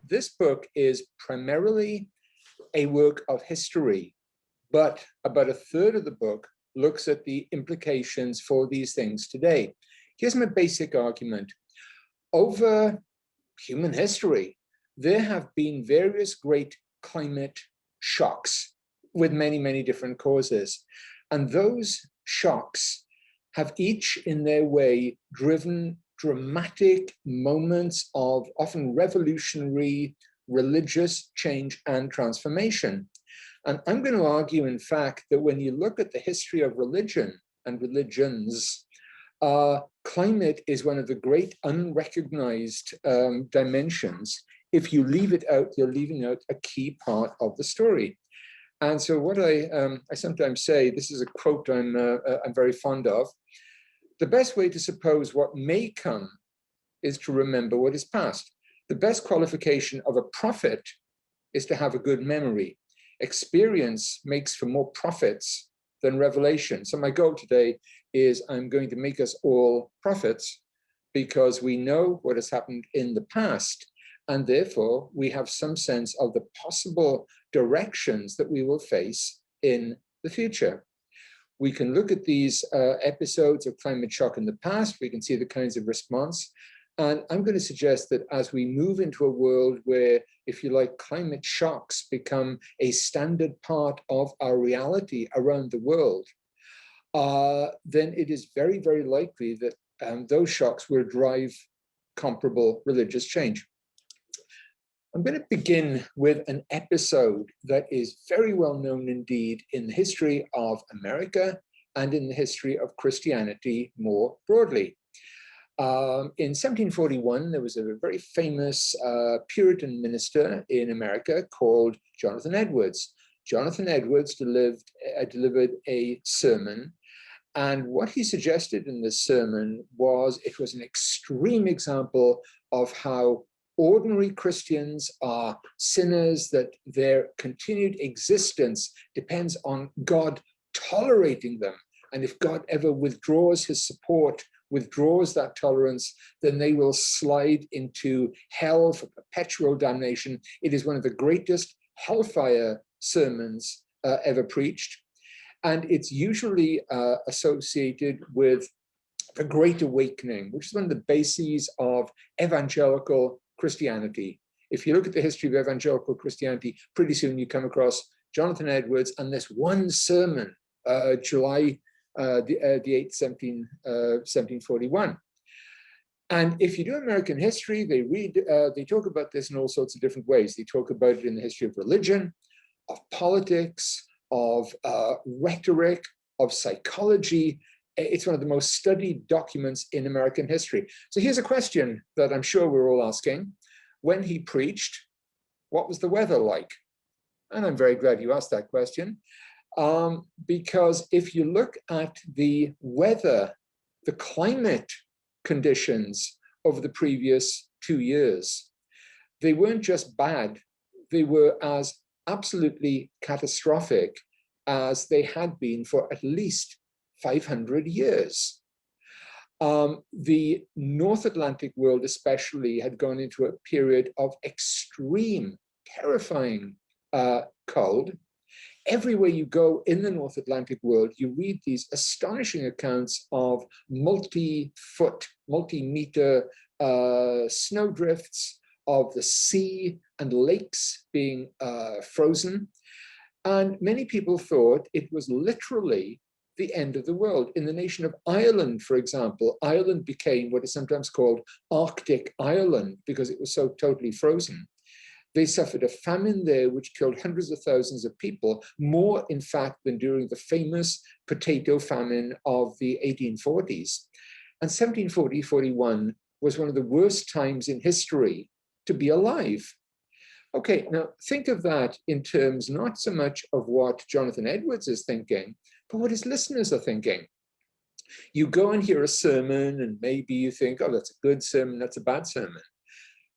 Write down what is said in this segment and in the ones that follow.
this book is primarily a work of history, but about a third of the book looks at the implications for these things today. Here's my basic argument. Over human history, there have been various great climate shocks with many, many different causes. And those shocks have each in their way driven dramatic moments of often revolutionary religious change and transformation. And I'm going to argue, in fact, that when you look at the history of religion and religions, climate is one of the great unrecognized dimensions. If you leave it out, you're leaving out a key part of the story. And so what I sometimes say, this is a quote I'm very fond of: the best way to suppose what may come is to remember what is past. The best qualification of a prophet is to have a good memory. Experience makes for more prophets than revelation. So my goal today is I'm going to make us all prophets, because we know what has happened in the past, and therefore we have some sense of the possible directions that we will face in the future. We can look at these episodes of climate shock in the past. We can see the kinds of response. And I'm going to suggest that as we move into a world where, if you like, climate shocks become a standard part of our reality around the world, then it is very, very likely that those shocks will drive comparable religious change. I'm going to begin with an episode that is very well known indeed in the history of America and in the history of Christianity more broadly. In 1741, there was a very famous Puritan minister in America called Jonathan Edwards. Jonathan Edwards delivered a sermon, and what he suggested in this sermon was it was an extreme example of how ordinary Christians are sinners, that their continued existence depends on God tolerating them. And if God ever withdraws his support, withdraws that tolerance, then they will slide into hell for perpetual damnation. It is one of the greatest hellfire sermons ever preached. And it's usually associated with the Great Awakening, which is one of the bases of evangelical Christianity. If you look at the history of evangelical Christianity, pretty soon you come across Jonathan Edwards and this one sermon, July the 8th, 1741. And if you do American history, they talk about this in all sorts of different ways. They talk about it in the history of religion, of politics, of rhetoric, of psychology. It's one of the most studied documents in American history. So here's a question that I'm sure we're all asking. When he preached, what was the weather like? And I'm very glad you asked that question, because if you look at the weather, the climate conditions over the previous 2 years, they weren't just bad, they were as absolutely catastrophic as they had been for at least 500 years. The North Atlantic world especially had gone into a period of extreme, terrifying cold. Everywhere you go in the North Atlantic world, you read these astonishing accounts of multi-foot, multi-meter snowdrifts, of the sea and lakes being frozen. And many people thought it was literally the end of the world. In the nation of Ireland, for example, Ireland became what is sometimes called Arctic Ireland because it was so totally frozen. They suffered a famine there which killed hundreds of thousands of people, more in fact than during the famous potato famine of the 1840s. And 1740-41 was one of the worst times in history to be alive. Okay, now think of that in terms not so much of what Jonathan Edwards is thinking, but what his listeners are thinking. You go and hear a sermon and maybe you think, oh, that's a good sermon, that's a bad sermon.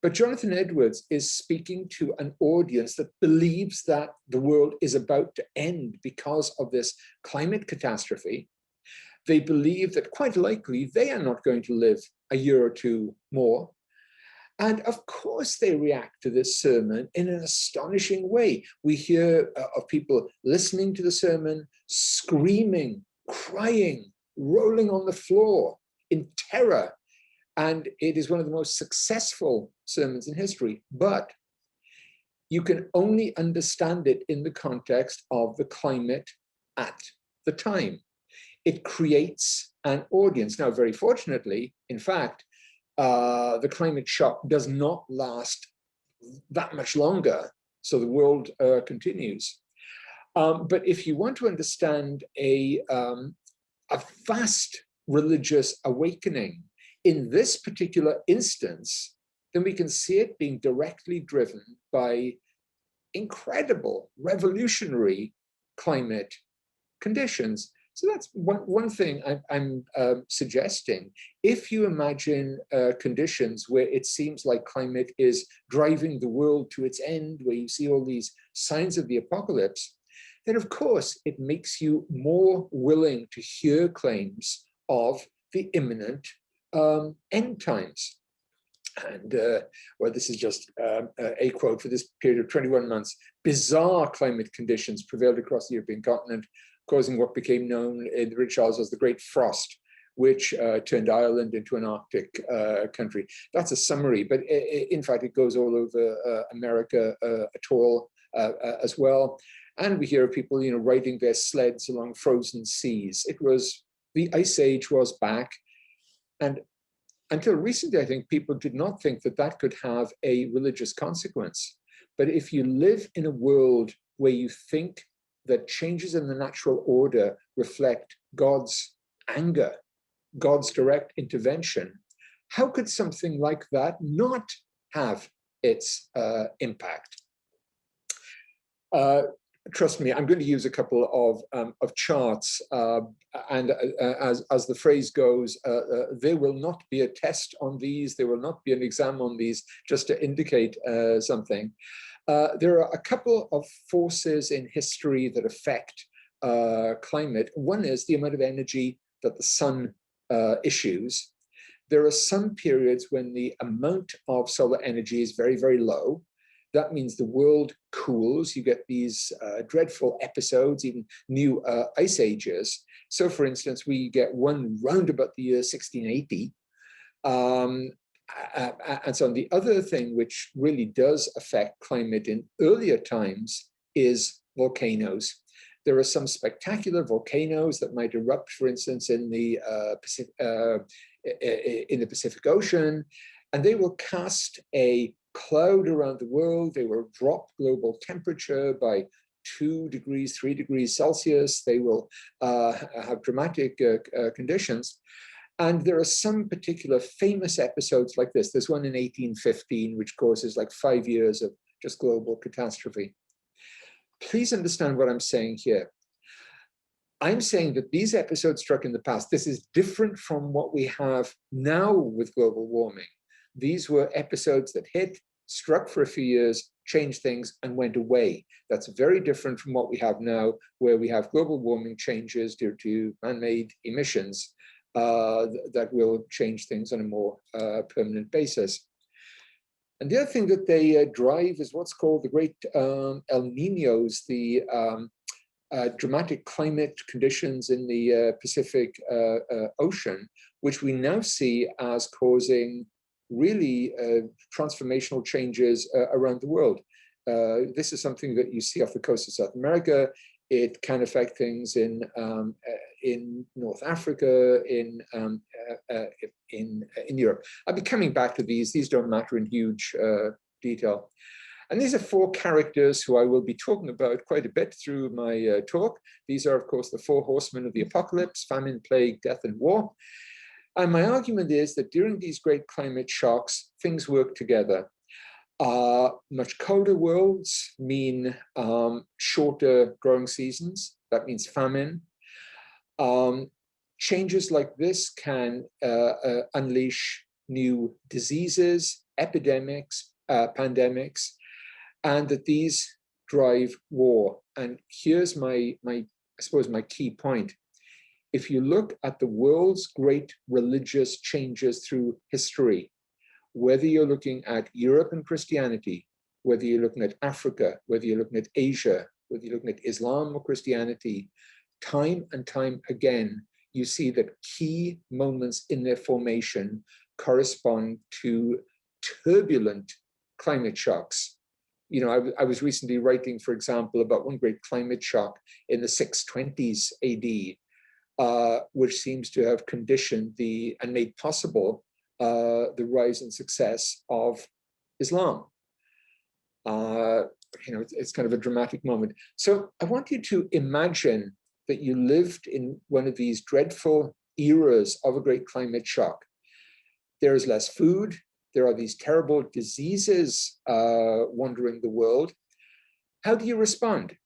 But Jonathan Edwards is speaking to an audience that believes that the world is about to end because of this climate catastrophe. They believe that quite likely they are not going to live a year or two more. And of course, they react to this sermon in an astonishing way. We hear of people listening to the sermon, screaming, crying, rolling on the floor in terror. And it is one of the most successful sermons in history. But you can only understand it in the context of the climate at the time. It creates an audience. Now, very fortunately, in fact, the climate shock does not last that much longer, so the world continues. But if you want to understand a vast religious awakening in this particular instance, then we can see it being directly driven by incredible, revolutionary climate conditions. So that's one thing I'm suggesting. If you imagine conditions where it seems like climate is driving the world to its end, where you see all these signs of the apocalypse, then of course it makes you more willing to hear claims of the imminent end times. And well, this is just a quote: for this period of 21 months, bizarre climate conditions prevailed across the European continent, causing what became known in the British Isles as the Great Frost, which turned Ireland into an Arctic country. That's a summary, but in fact, it goes all over America at all as well. And we hear of people, riding their sleds along frozen seas. The Ice Age was back. And until recently, I think people did not think that that could have a religious consequence. But if you live in a world where you think that changes in the natural order reflect God's anger, God's direct intervention, how could something like that not have its impact? Trust me, I'm going to use a couple of charts, and as the phrase goes, there will not be a test on these, there will not be an exam on these, just to indicate something. There are a couple of forces in history that affect climate. One is the amount of energy that the sun issues. There are some periods when the amount of solar energy is very, very low. That means the world cools. You get these dreadful episodes, even new ice ages. So, for instance, we get one round about the year 1680. And so the other thing which really does affect climate in earlier times is volcanoes. There are some spectacular volcanoes that might erupt, for instance, in the Pacific Ocean, and they will cast a cloud around the world. They will drop global temperature by 2 degrees, 3 degrees Celsius. They will have dramatic conditions. And there are some particular famous episodes like this. There's one in 1815, which causes like 5 years of just global catastrophe. Please understand what I'm saying here. I'm saying that these episodes struck in the past, this is different from what we have now with global warming. These were episodes that hit, struck for a few years, changed things, and went away. That's very different from what we have now, where we have global warming changes due to man-made emissions that will change things on a more permanent basis. And the other thing that they drive is what's called the Great El Niños, the dramatic climate conditions in the Pacific Ocean, which we now see as causing really transformational changes around the world. This is something that you see off the coast of South America. It can affect things in North Africa, in Europe. I'll be coming back to these. These don't matter in huge detail. And these are 4 characters who I will be talking about quite a bit through my talk. These are, of course, the 4 horsemen of the apocalypse: famine, plague, death, and war. And my argument is that during these great climate shocks, things work together. Much colder worlds mean shorter growing seasons. That means famine. Changes like this can unleash new diseases, epidemics, pandemics, and that these drive war. And here's I suppose my key point. If you look at the world's great religious changes through history, whether you're looking at Europe and Christianity, whether you're looking at Africa, whether you're looking at Asia, whether you're looking at Islam or Christianity, time and time again, you see that key moments in their formation correspond to turbulent climate shocks. You know, I was recently writing, for example, about one great climate shock in the 620s AD, which seems to have conditioned and made possible the rise and success of Islam. You know, it's kind of a dramatic moment. So I want you to imagine that you lived in one of these dreadful eras of a great climate shock. There is less food. There are these terrible diseases wandering the world. How do you respond?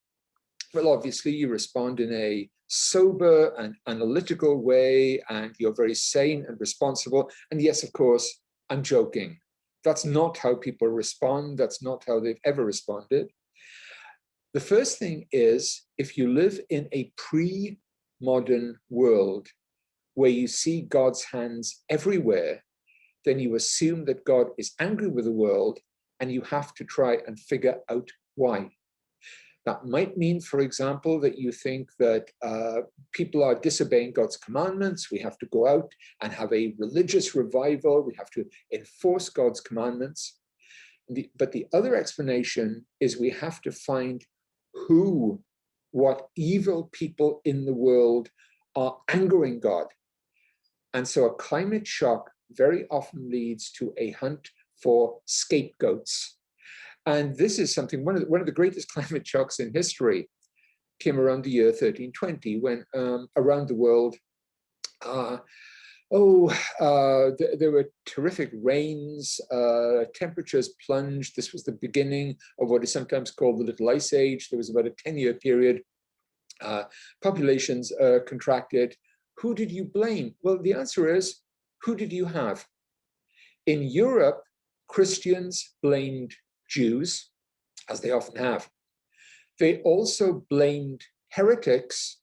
Well, obviously, you respond in a sober and analytical way, and you're very sane and responsible. And yes, of course, I'm joking. That's not how people respond. That's not how they've ever responded. The first thing is, if you live in a pre-modern world where you see God's hands everywhere, then you assume that God is angry with the world, and you have to try and figure out why. That might mean, for example, that you think that people are disobeying God's commandments. We have to go out and have a religious revival. We have to enforce God's commandments. But the other explanation is we have to find what evil people in the world are angering God. And so a climate shock very often leads to a hunt for scapegoats. And this is something, one of the greatest climate shocks in history came around the year 1320, when around the world, there were terrific rains, temperatures plunged. This was the beginning of what is sometimes called the Little Ice Age. There was about a 10-year period. Populations contracted. Who did you blame? Well, the answer is, who did you have? In Europe, Christians blamed Jews, as they often have. They also blamed heretics,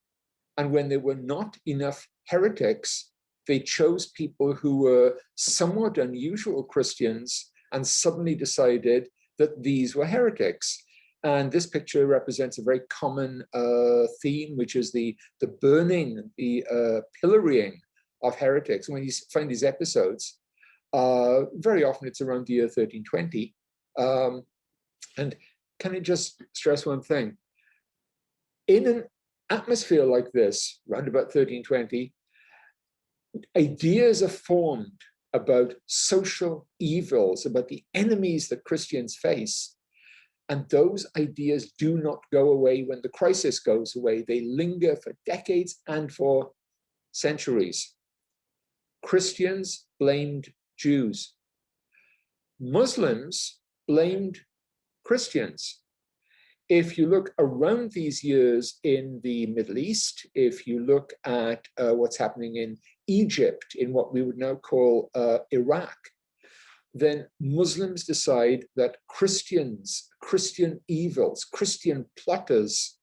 and when there were not enough heretics, they chose people who were somewhat unusual Christians and suddenly decided that these were heretics. And this picture represents a very common theme, which is the burning, the pillorying of heretics. And when you find these episodes, very often it's around the year 1320. And can I just stress one thing? In an atmosphere like this, around about 1320, ideas are formed about social evils, about the enemies that Christians face. And those ideas do not go away when the crisis goes away. They linger for decades and for centuries. Christians blamed Jews. Muslims blamed Christians. If you look around these years in the Middle East, if you look at what's happening in Egypt, in what we would now call Iraq, then Muslims decide that Christians, Christian evils, Christian plotters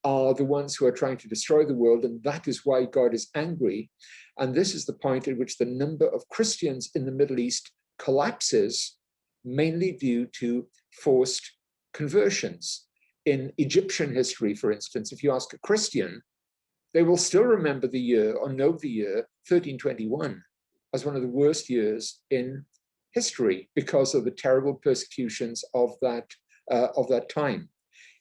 are the ones who are trying to destroy the world, and that is why God is angry. And this is the point at which the number of Christians in the Middle East collapses, mainly due to forced conversions. In Egyptian history, for instance, if you ask a Christian, they will still remember the year or know the year 1321 as one of the worst years in history because of the terrible persecutions of that time.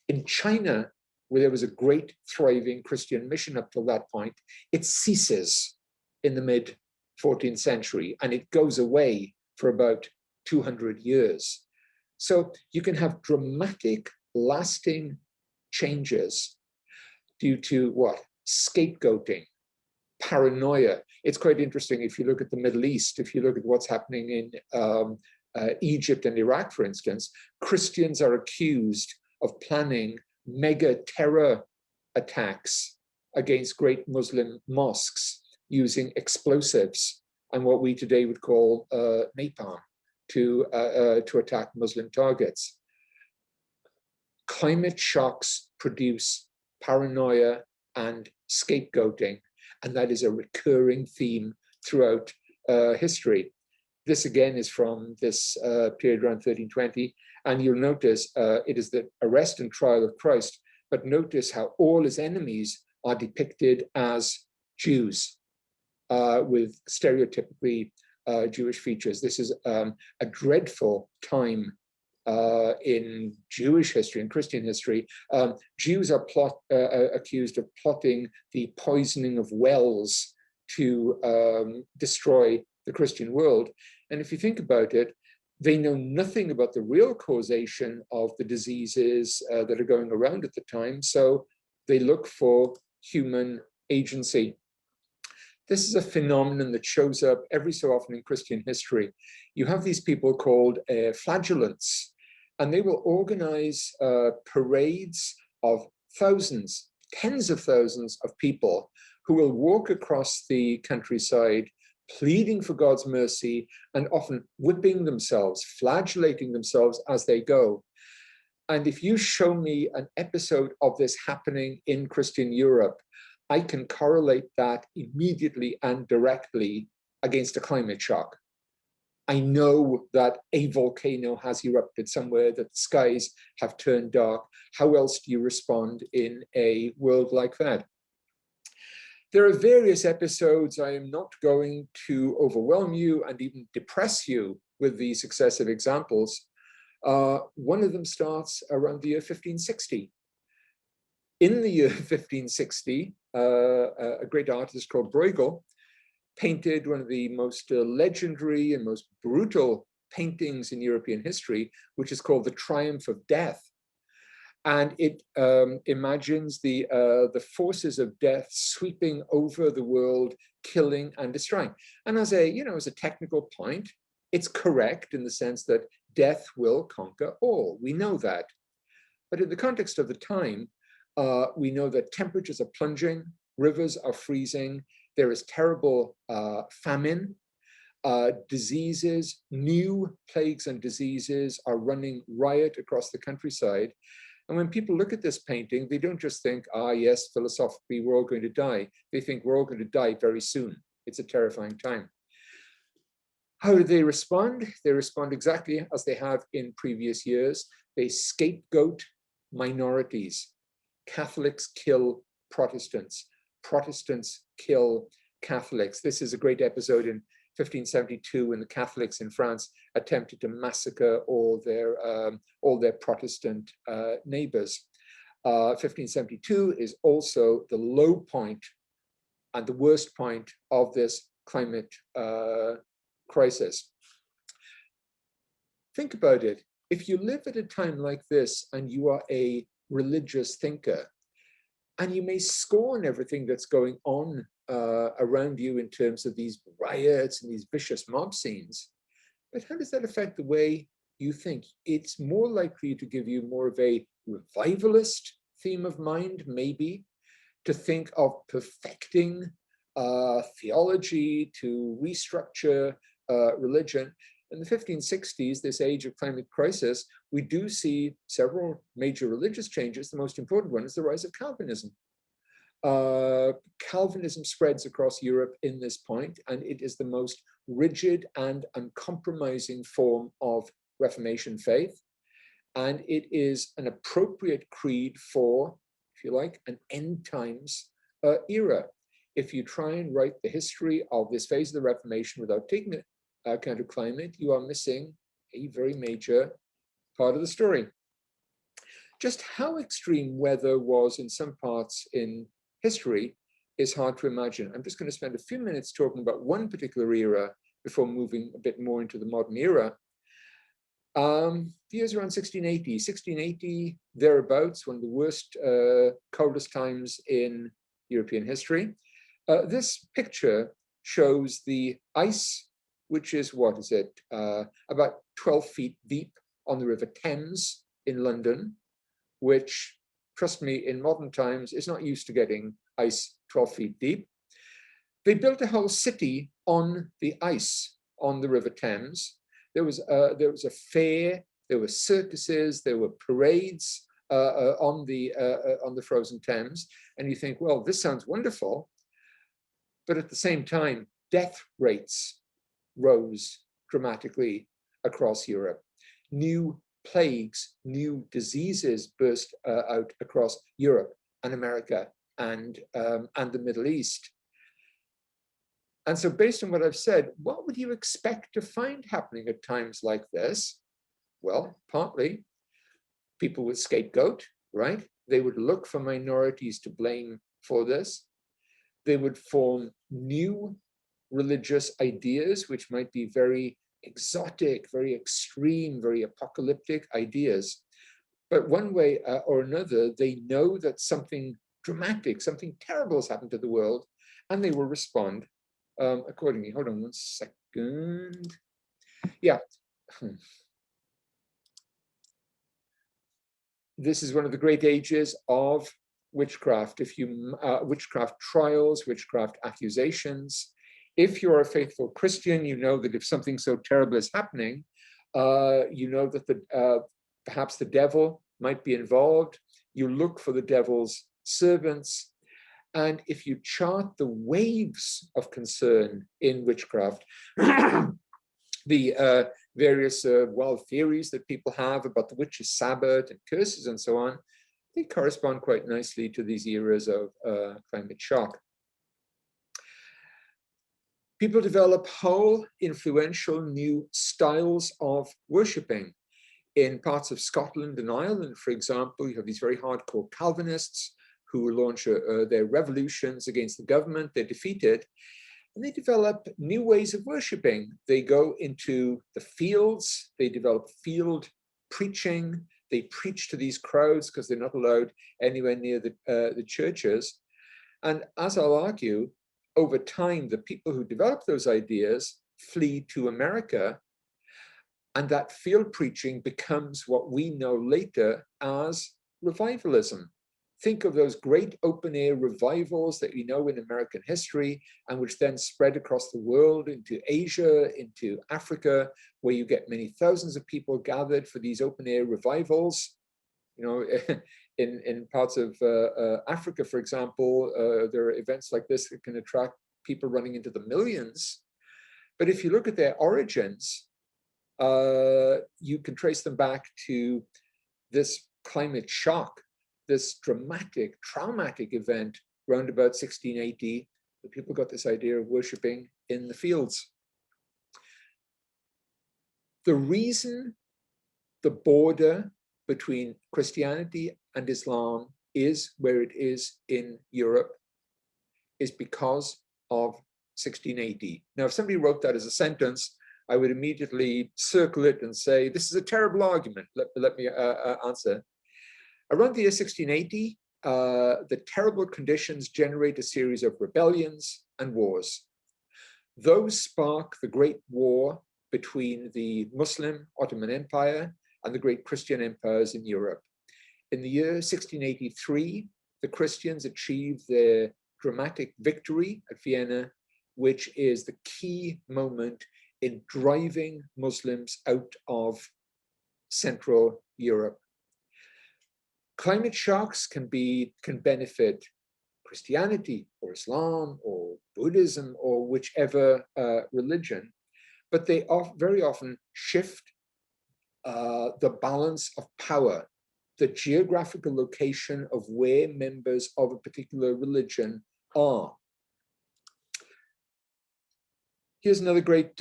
In China, where there was a great thriving Christian mission up till that point, it ceases in the mid-14th century, and it goes away for about 200 years. So you can have dramatic, lasting changes due to what? Scapegoating, paranoia. It's quite interesting if you look at the Middle East, if you look at what's happening in Egypt and Iraq, for instance, Christians are accused of planning mega terror attacks against great Muslim mosques using explosives and what we today would call napalm to attack Muslim targets. Climate shocks produce paranoia and scapegoating, and that is a recurring theme throughout history. This again is from this period around 1320. And you'll notice it is the arrest and trial of Christ, but notice how all his enemies are depicted as Jews with stereotypically Jewish features. This is a dreadful time in Jewish history and Christian history. Jews are accused of plotting the poisoning of wells to destroy the Christian world. And if you think about it, they know nothing about the real causation of the diseases that are going around at the time. So they look for human agency. This is a phenomenon that shows up every so often in Christian history. You have these people called flagellants, and they will organize parades of thousands, tens of thousands of people who will walk across the countryside pleading for God's mercy and often whipping themselves, flagellating themselves as they go. And if you show me an episode of this happening in Christian Europe, I can correlate that immediately and directly against a climate shock. I know that a volcano has erupted somewhere, that the skies have turned dark. How else do you respond in a world like that? There are various episodes. I am not going to overwhelm you and even depress you with the successive examples. One of them starts around the year 1560. In the year 1560, a great artist called Bruegel painted one of the most legendary and most brutal paintings in European history, which is called The Triumph of Death. And it imagines the forces of death sweeping over the world, killing and destroying. And as a technical point, it's correct in the sense that death will conquer all. We know that. But in the context of the time, we know that temperatures are plunging, rivers are freezing, there is terrible famine, diseases, new plagues and diseases are running riot across the countryside. And when people look at this painting, they don't just think, yes, philosophically, we're all going to die. They think we're all going to die very soon. It's a terrifying time. How do they respond? They respond exactly as they have in previous years. They scapegoat minorities. Catholics kill Protestants. Protestants kill Catholics. This is a great episode in 1572 when the Catholics in France attempted to massacre all their Protestant neighbors. 1572 is also the low point and the worst point of this climate crisis. Think about it. If you live at a time like this and you are a religious thinker, and you may scorn everything that's going on around you in terms of these riots and these vicious mob scenes, but how does that affect the way you think? It's more likely to give you more of a revivalist theme of mind, maybe, to think of perfecting theology, to restructure religion. In the 1560s, this age of climate crisis, we do see several major religious changes. The most important one is the rise of Calvinism. Calvinism spreads across Europe in this point, and it is the most rigid and uncompromising form of Reformation faith. And it is an appropriate creed for, if you like, an end times era. If you try and write the history of this phase of the Reformation without taking it account of climate, you are missing a very major part of the story. Just how extreme weather was in some parts in history is hard to imagine. I'm just going to spend a few minutes talking about one particular era before moving a bit more into the modern era. The years around 1680, thereabouts, one of the worst, coldest times in European history. This picture shows the ice, which is, about 12 feet deep on the River Thames in London, which, trust me, in modern times is not used to getting ice 12 feet deep. They built a whole city on the ice on the River Thames. There was a fair, there were circuses, there were parades on the frozen Thames, and you think, well, this sounds wonderful, but at the same time, death rates rose dramatically across Europe. New plagues, new diseases burst out across Europe and America and the Middle East. And so based on what I've said, what would you expect to find happening at times like this? Well, partly people would scapegoat, right? They would look for minorities to blame for this. They would form new religious ideas, which might be very exotic, very extreme, very apocalyptic ideas. But one way or another, they know that something dramatic, something terrible has happened to the world, and they will respond accordingly. Hold on 1 second. Yeah. This is one of the great ages of witchcraft. If you witchcraft trials, witchcraft accusations. If you're a faithful Christian, you know that if something so terrible is happening, you know that perhaps the devil might be involved. You look for the devil's servants. And if you chart the waves of concern in witchcraft, the various wild theories that people have about the witch's Sabbath and curses and so on, they correspond quite nicely to these eras of climate shock. People develop whole influential new styles of worshipping. In parts of Scotland and Ireland, for example, you have these very hardcore Calvinists who launch their revolutions against the government. They're defeated, and they develop new ways of worshipping. They go into the fields, they develop field preaching, they preach to these crowds because they're not allowed anywhere near the churches. And as I'll argue, over time, the people who develop those ideas flee to America, and that field preaching becomes what we know later as revivalism. Think of those great open-air revivals that we know in American history and which then spread across the world into Asia, into Africa, where you get many thousands of people gathered for these open-air revivals. You know, in parts of Africa, for example, there are events like this that can attract people running into the millions. But if you look at their origins, you can trace them back to this climate shock, this dramatic, traumatic event around about 1680, that people got this idea of worshipping in the fields. The reason the border between Christianity and Islam is where it is in Europe is because of 1680. Now, if somebody wrote that as a sentence, I would immediately circle it and say, this is a terrible argument. Let me answer. Around the year 1680, the terrible conditions generate a series of rebellions and wars. Those spark the Great War between the Muslim Ottoman Empire and the great Christian empires in Europe. In the year 1683, the Christians achieved their dramatic victory at Vienna, which is the key moment in driving Muslims out of Central Europe. Climate shocks can benefit Christianity or Islam or Buddhism or whichever religion, but they very often shift the balance of power, the geographical location of where members of a particular religion are. Here's another great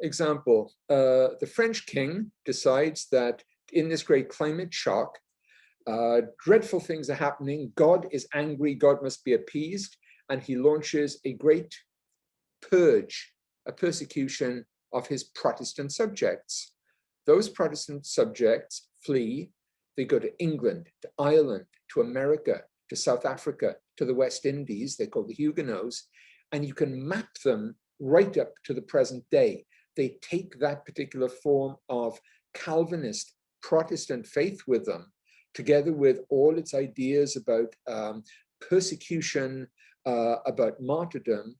example. The French king decides that in this great climate shock, dreadful things are happening. God is angry. God must be appeased. And he launches a great purge, a persecution of his Protestant subjects. Those Protestant subjects flee. They go to England, to Ireland, to America, to South Africa, to the West Indies. They're called the Huguenots. And you can map them right up to the present day. They take that particular form of Calvinist Protestant faith with them, together with all its ideas about persecution, about martyrdom.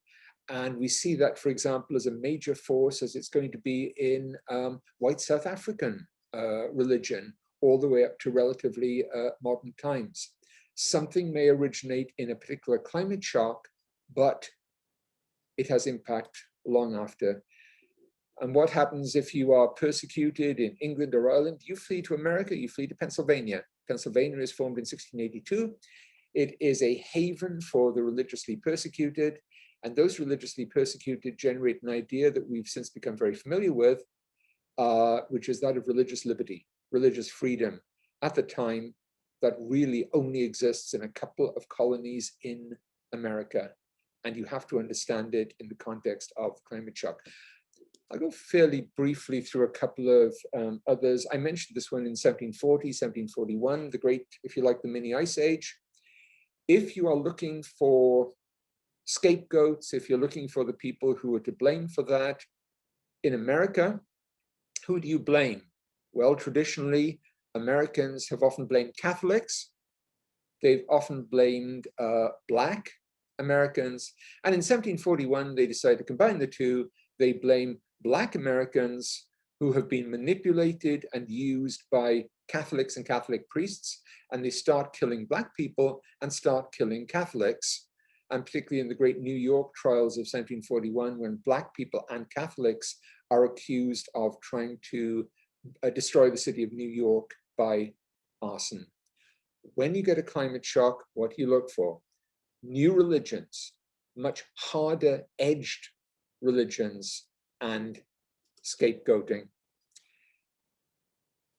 And we see that, for example, as a major force as it's going to be in white South African religion, all the way up to relatively modern times. Something may originate in a particular climate shock, but it has impact long after. And what happens if you are persecuted in England or Ireland? You flee to America, you flee to Pennsylvania. Pennsylvania is formed in 1682. It is a haven for the religiously persecuted, and those religiously persecuted generate an idea that we've since become very familiar with, which is that of religious liberty, religious freedom. At the time, that really only exists in a couple of colonies in America, and you have to understand it in the context of climate shock. I'll go fairly briefly through a couple of others. I mentioned this one in 1740, 1741, the great, if you like, the mini ice age. If you are looking for scapegoats, if you're looking for the people who are to blame for that, in America, who do you blame? Well, traditionally, Americans have often blamed Catholics. They've often blamed Black Americans. And in 1741, they decided to combine the two. They blame Black Americans who have been manipulated and used by Catholics and Catholic priests, and they start killing Black people and start killing Catholics. And particularly in the great New York trials of 1741, when Black people and Catholics are accused of trying to destroy the city of New York by arson. When you get a climate shock, what do you look for? New religions, much harder edged religions, and scapegoating.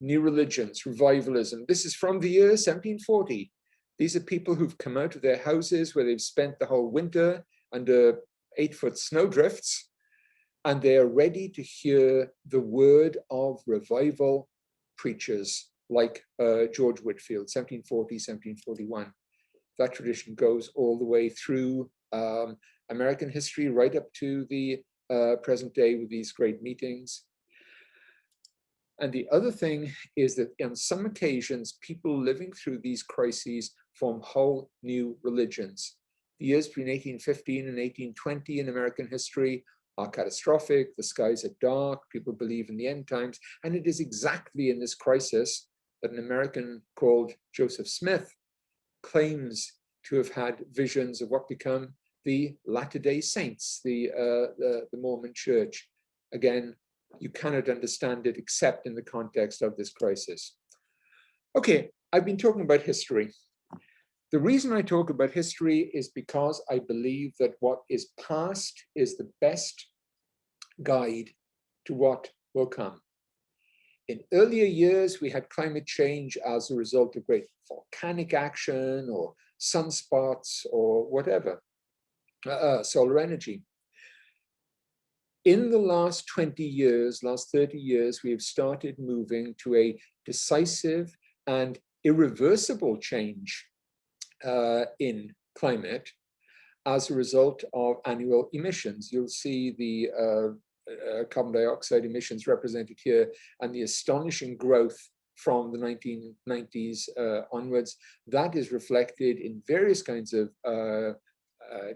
New religions, revivalism. This is from the year 1740. These are people who've come out of their houses where they've spent the whole winter under 8-foot snowdrifts, and they are ready to hear the word of revival preachers like George Whitefield, 1740, 1741. That tradition goes all the way through American history, right up to the present day with these great meetings. And the other thing is that on some occasions, people living through these crises form whole new religions. The years between 1815 and 1820 in American history are catastrophic. The skies are dark. People believe in the end times. And it is exactly in this crisis that an American called Joseph Smith claims to have had visions of what become the Latter-day Saints, the Mormon Church. Again, you cannot understand it except in the context of this crisis. Okay, I've been talking about history. The reason I talk about history is because I believe that what is past is the best guide to what will come. In earlier years, we had climate change as a result of great volcanic action or sunspots or whatever, solar energy. In the last 20 years, last 30 years, we have started moving to a decisive and irreversible change in climate as a result of annual emissions. You'll see the carbon dioxide emissions represented here and the astonishing growth from the 1990s onwards. That is reflected in various kinds of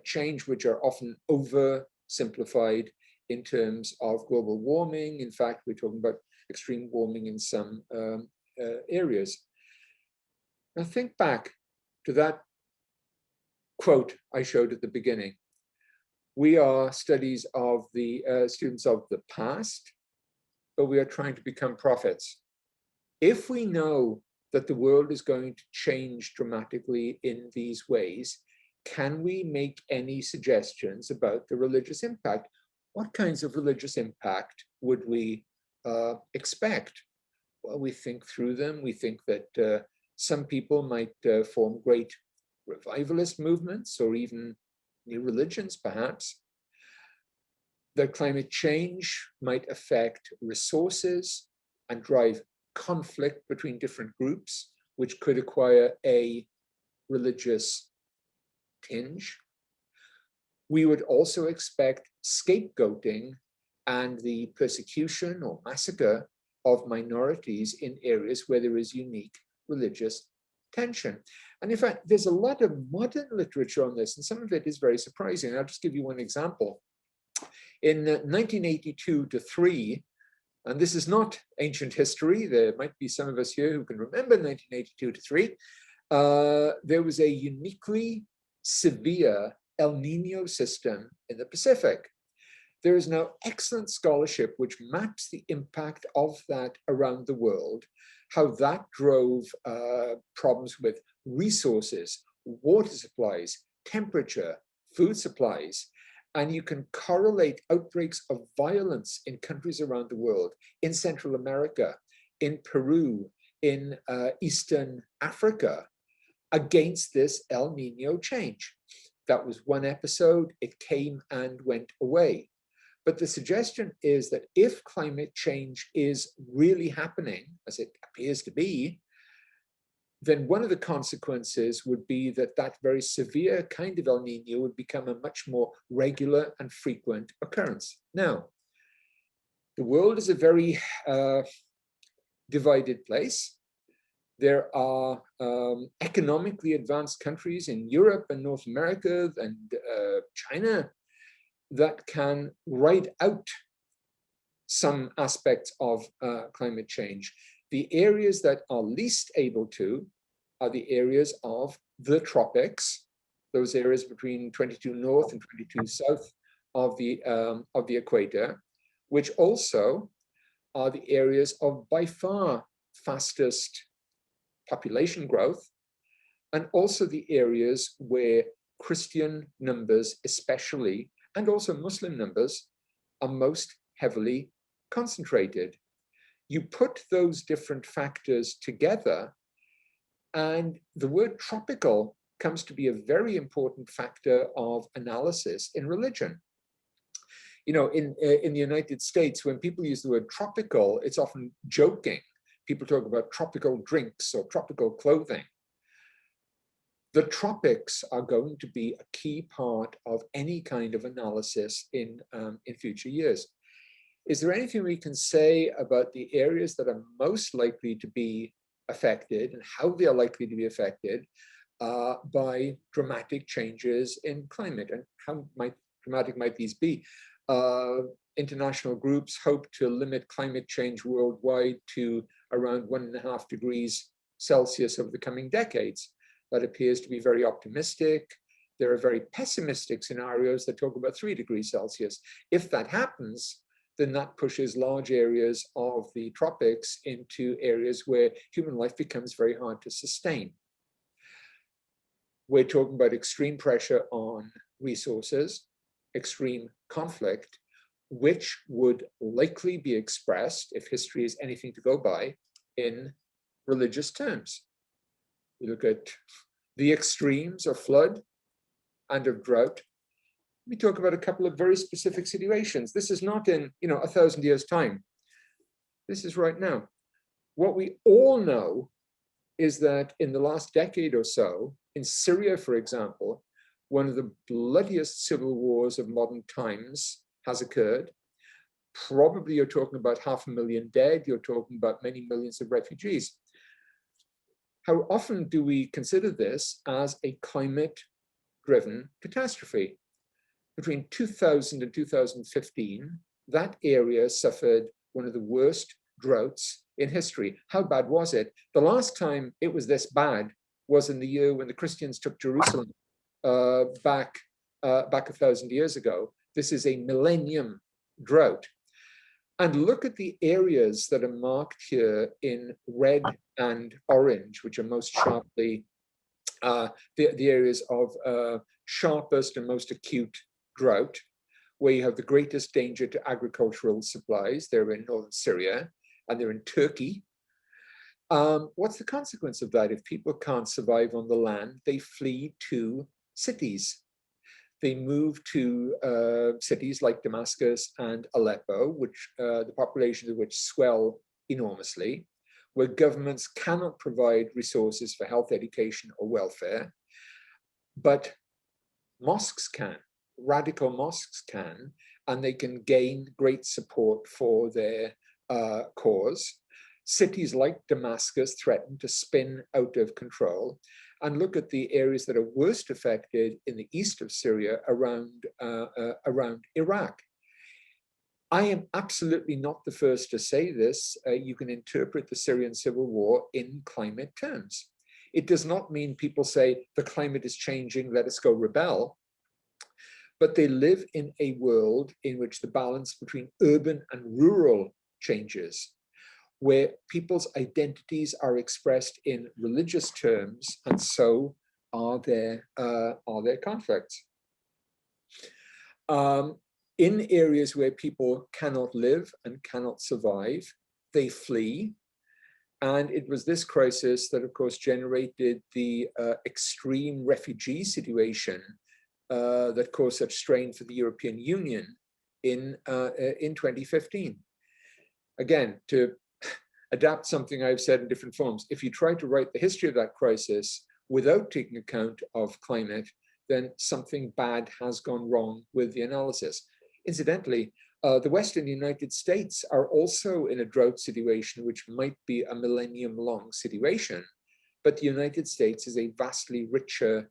change, which are often oversimplified in terms of global warming. In fact, we're talking about extreme warming in some areas. Now think back to that quote I showed at the beginning. We are studies of the students of the past, but we are trying to become prophets. If we know that the world is going to change dramatically in these ways, can we make any suggestions about the religious impact? What kinds of religious impact would we expect? Well, we think through them. We think that some people might form great revivalist movements or even new religions, perhaps. That climate change might affect resources and drive conflict between different groups, which could acquire a religious tinge. We would also expect scapegoating and the persecution or massacre of minorities in areas where there is unique religious tension. And in fact, there's a lot of modern literature on this, and some of it is very surprising. I'll just give you one example. In 1982 to 3, and this is not ancient history, there might be some of us here who can remember 1982 to 3, there was a uniquely severe El Nino system in the Pacific. There is now excellent scholarship which maps the impact of that around the world, how that drove problems with resources, water supplies, temperature, food supplies. And you can correlate outbreaks of violence in countries around the world, in Central America, in Peru, in Eastern Africa, against this El Nino change. That was one episode. It came and went away. But the suggestion is that if climate change is really happening, as it appears to be, then one of the consequences would be that that very severe kind of El Nino would become a much more regular and frequent occurrence. Now, the world is a very divided place. There are economically advanced countries in Europe and North America and China that can ride out some aspects of climate change. The areas that are least able to are the areas of the tropics, those areas between 22 north and 22 south of the equator, which also are the areas of by far fastest population growth, and also the areas where Christian numbers especially, and also Muslim numbers, are most heavily concentrated. You put those different factors together, and the word tropical comes to be a very important factor of analysis in religion. You know, in the United States, when people use the word tropical, it's often joking. People talk about tropical drinks or tropical clothing. The tropics are going to be a key part of any kind of analysis in future years. Is there anything we can say about the areas that are most likely to be affected and how they are likely to be affected by dramatic changes in climate, and how dramatic might these be? International groups hope to limit climate change worldwide to around 1.5 degrees Celsius over the coming decades. That appears to be very optimistic. There are very pessimistic scenarios that talk about 3 degrees Celsius. If that happens, then that pushes large areas of the tropics into areas where human life becomes very hard to sustain. We're talking about extreme pressure on resources, extreme conflict, which would likely be expressed, if history is anything to go by, in religious terms. You look at the extremes of flood and of drought. We talk about a couple of very specific situations. This is not in 1,000 years' time. This is right now. What we all know is that in the last decade or so, in Syria, for example, one of the bloodiest civil wars of modern times has occurred. Probably you're talking about 500,000 dead. You're talking about many millions of refugees. How often do we consider this as a climate-driven catastrophe? Between 2000 and 2015, that area suffered one of the worst droughts in history. How bad was it? The last time it was this bad was in the year when the Christians took Jerusalem back 1,000 years ago. This is a millennium drought. And look at the areas that are marked here in red and orange, which are most sharply the areas of sharpest and most acute drought, where you have the greatest danger to agricultural supplies. They're in northern Syria and they're in Turkey. What's the consequence of that? If people can't survive on the land, they flee to cities. They move to cities like Damascus and Aleppo, which the populations of which swell enormously, where governments cannot provide resources for health, education, or welfare, but mosques can. Radical mosques can, and they can gain great support for their cause. Cities like Damascus threaten to spin out of control. And look at the areas that are worst affected in the east of Syria around Iraq. I am absolutely not the first to say this. You can interpret the Syrian civil war in climate terms. It does not mean people say the climate is changing, let us go rebel. but they live in a world in which the balance between urban and rural changes, where people's identities are expressed in religious terms, and so are their conflicts. In areas where people cannot live and cannot survive, they flee. And it was this crisis that, of course, generated the extreme refugee situation that caused such strain for the European Union in 2015. Again, to adapt something I've said in different forms, if you try to write the history of that crisis without taking account of climate, then something bad has gone wrong with the analysis. Incidentally, the Western United States are also in a drought situation, which might be a millennium-long situation, but the United States is a vastly richer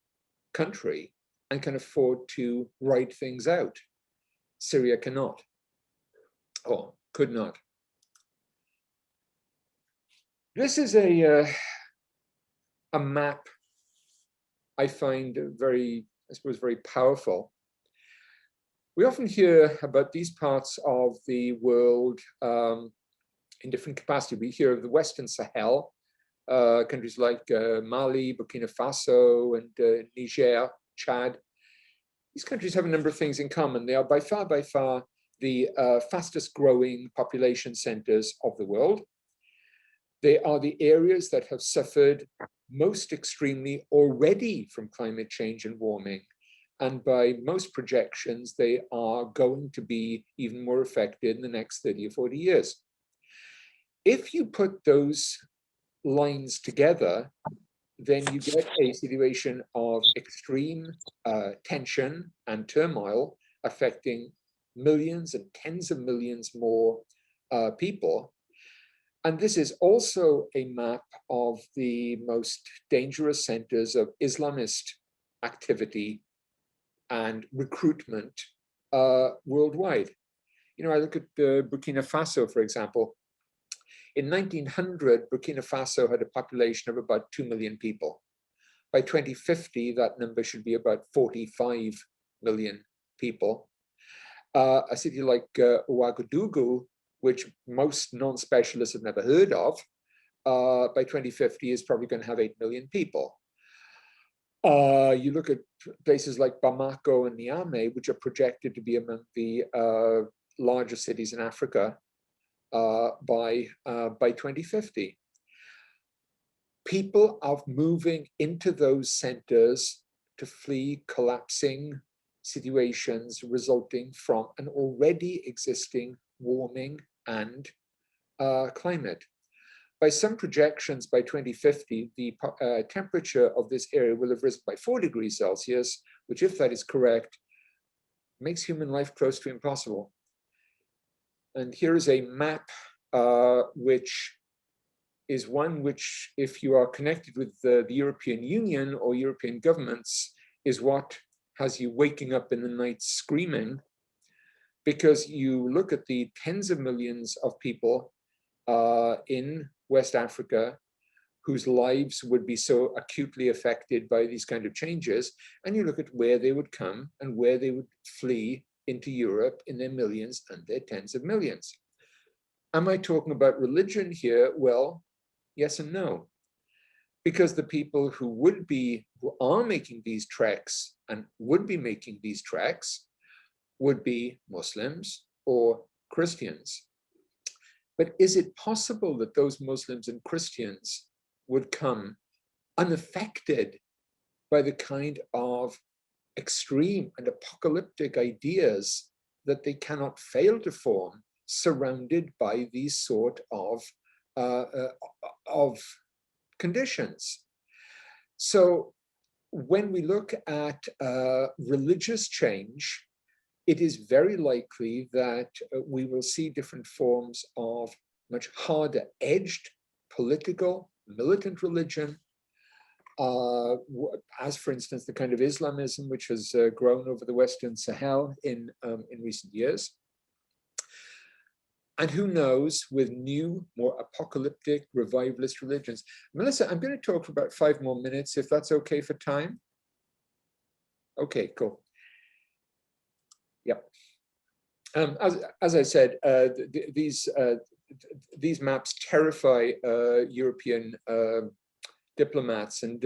country and can afford to ride things out. Syria cannot, or could not. This is a map I find very powerful. We often hear about these parts of the world in different capacity. We hear of the Western Sahel, countries like Mali, Burkina Faso, and Niger, Chad. These countries have a number of things in common. They are by far the fastest growing population centers of the world. They are the areas that have suffered most extremely already from climate change and warming. And by most projections, they are going to be even more affected in the next 30 or 40 years. If you put those lines together, then you get a situation of extreme tension and turmoil affecting millions and tens of millions more people. And this is also a map of the most dangerous centers of Islamist activity and recruitment worldwide. You know, I look at Burkina Faso, for example. In 1900, Burkina Faso had a population of about 2 million people. By 2050, that number should be about 45 million people. A city like Ouagadougou, which most non-specialists have never heard of, by 2050 is probably going to have 8 million people. You look at places like Bamako and Niamey, which are projected to be among the largest cities in Africa by 2050. People are moving into those centers to flee collapsing situations resulting from an already existing warming and climate. By some projections, by 2050, the temperature of this area will have risen by 4 degrees Celsius, which, if that is correct, makes human life close to impossible. And here is a map which is one which, if you are connected with the European Union or European governments, is what has you waking up in the night screaming, because you look at the tens of millions of people in West Africa whose lives would be so acutely affected by these kind of changes, and you look at where they would come and where they would flee into Europe in their millions and their tens of millions. Am I talking about religion here? Well, yes and no. Because the people who are making these treks and would be making these treks would be Muslims or Christians. But is it possible that those Muslims and Christians would come unaffected by the kind of extreme and apocalyptic ideas that they cannot fail to form, surrounded by these sort of conditions? So when we look at religious change, it is very likely that we will see different forms of much harder edged political, militant religion, as for instance, the kind of Islamism which has grown over the Western Sahel in recent years. And who knows, with new, more apocalyptic, revivalist religions. Melissa, I'm going to talk for about 5 more minutes, if that's okay for time. Okay, cool. Yeah. As I said, these maps terrify European diplomats, and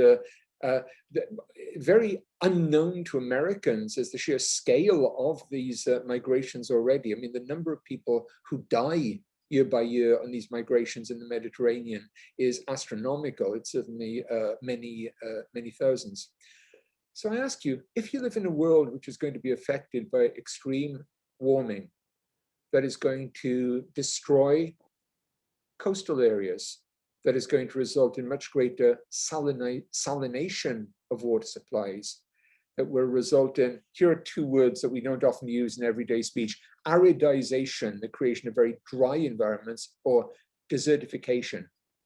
very unknown to Americans is the sheer scale of these migrations already. I mean, the number of people who die year by year on these migrations in the Mediterranean is astronomical. It's certainly many thousands. So I ask you, if you live in a world which is going to be affected by extreme warming, that is going to destroy coastal areas, that is going to result in much greater salination of water supplies, that will result in, here are two words that we don't often use in everyday speech, aridization, the creation of very dry environments, or desertification,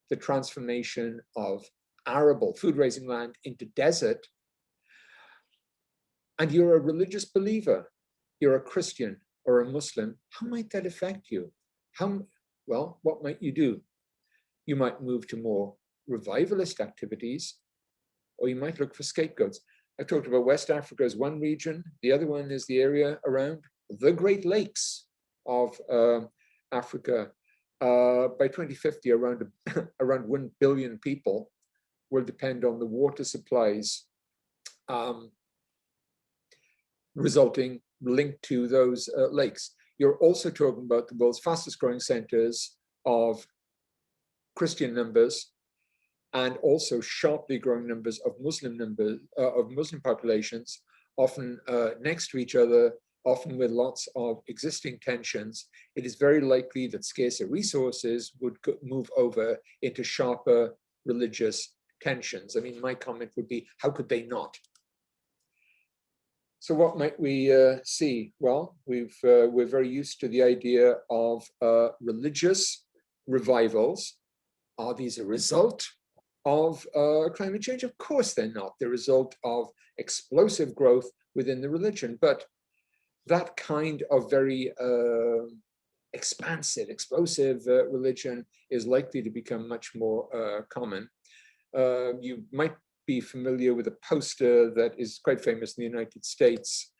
the transformation of arable, food-raising land into desert. And you're a religious believer, you're a Christian or a Muslim, how might that affect you? Well, what might you do? You might move to more revivalist activities, or you might look for scapegoats. I've talked about West Africa as one region. The other one is the area around the Great Lakes of Africa. By 2050, around 1 billion people will depend on the water supplies resulting linked to those lakes. You're also talking about the world's fastest growing centers of Christian numbers, and also sharply growing numbers of Muslim populations, often next to each other, often with lots of existing tensions. It is very likely that scarcer resources would move over into sharper religious tensions. I mean, my comment would be, how could they not? So what might we see? Well, we're very used to the idea of religious revivals. Are these a result of climate change? Of course they're not. They're a result of explosive growth within the religion. But that kind of very expansive, explosive religion is likely to become much more common. You might be familiar with a poster that is quite famous in the United States,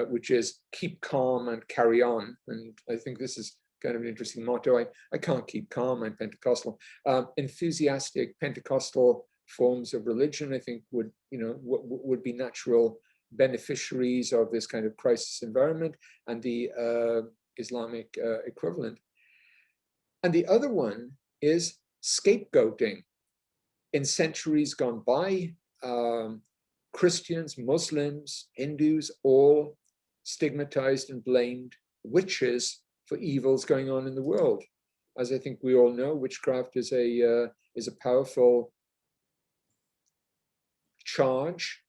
which is "Keep calm and carry on." And I think this is kind of an interesting motto. I can't keep calm, I'm Pentecostal. Enthusiastic Pentecostal forms of religion, I think, would be natural beneficiaries of this kind of crisis environment, and the Islamic equivalent. And the other one is scapegoating. In centuries gone by, Christians, Muslims, Hindus, all stigmatized and blamed witches for evils going on in the world. As I think we all know, witchcraft is a powerful charge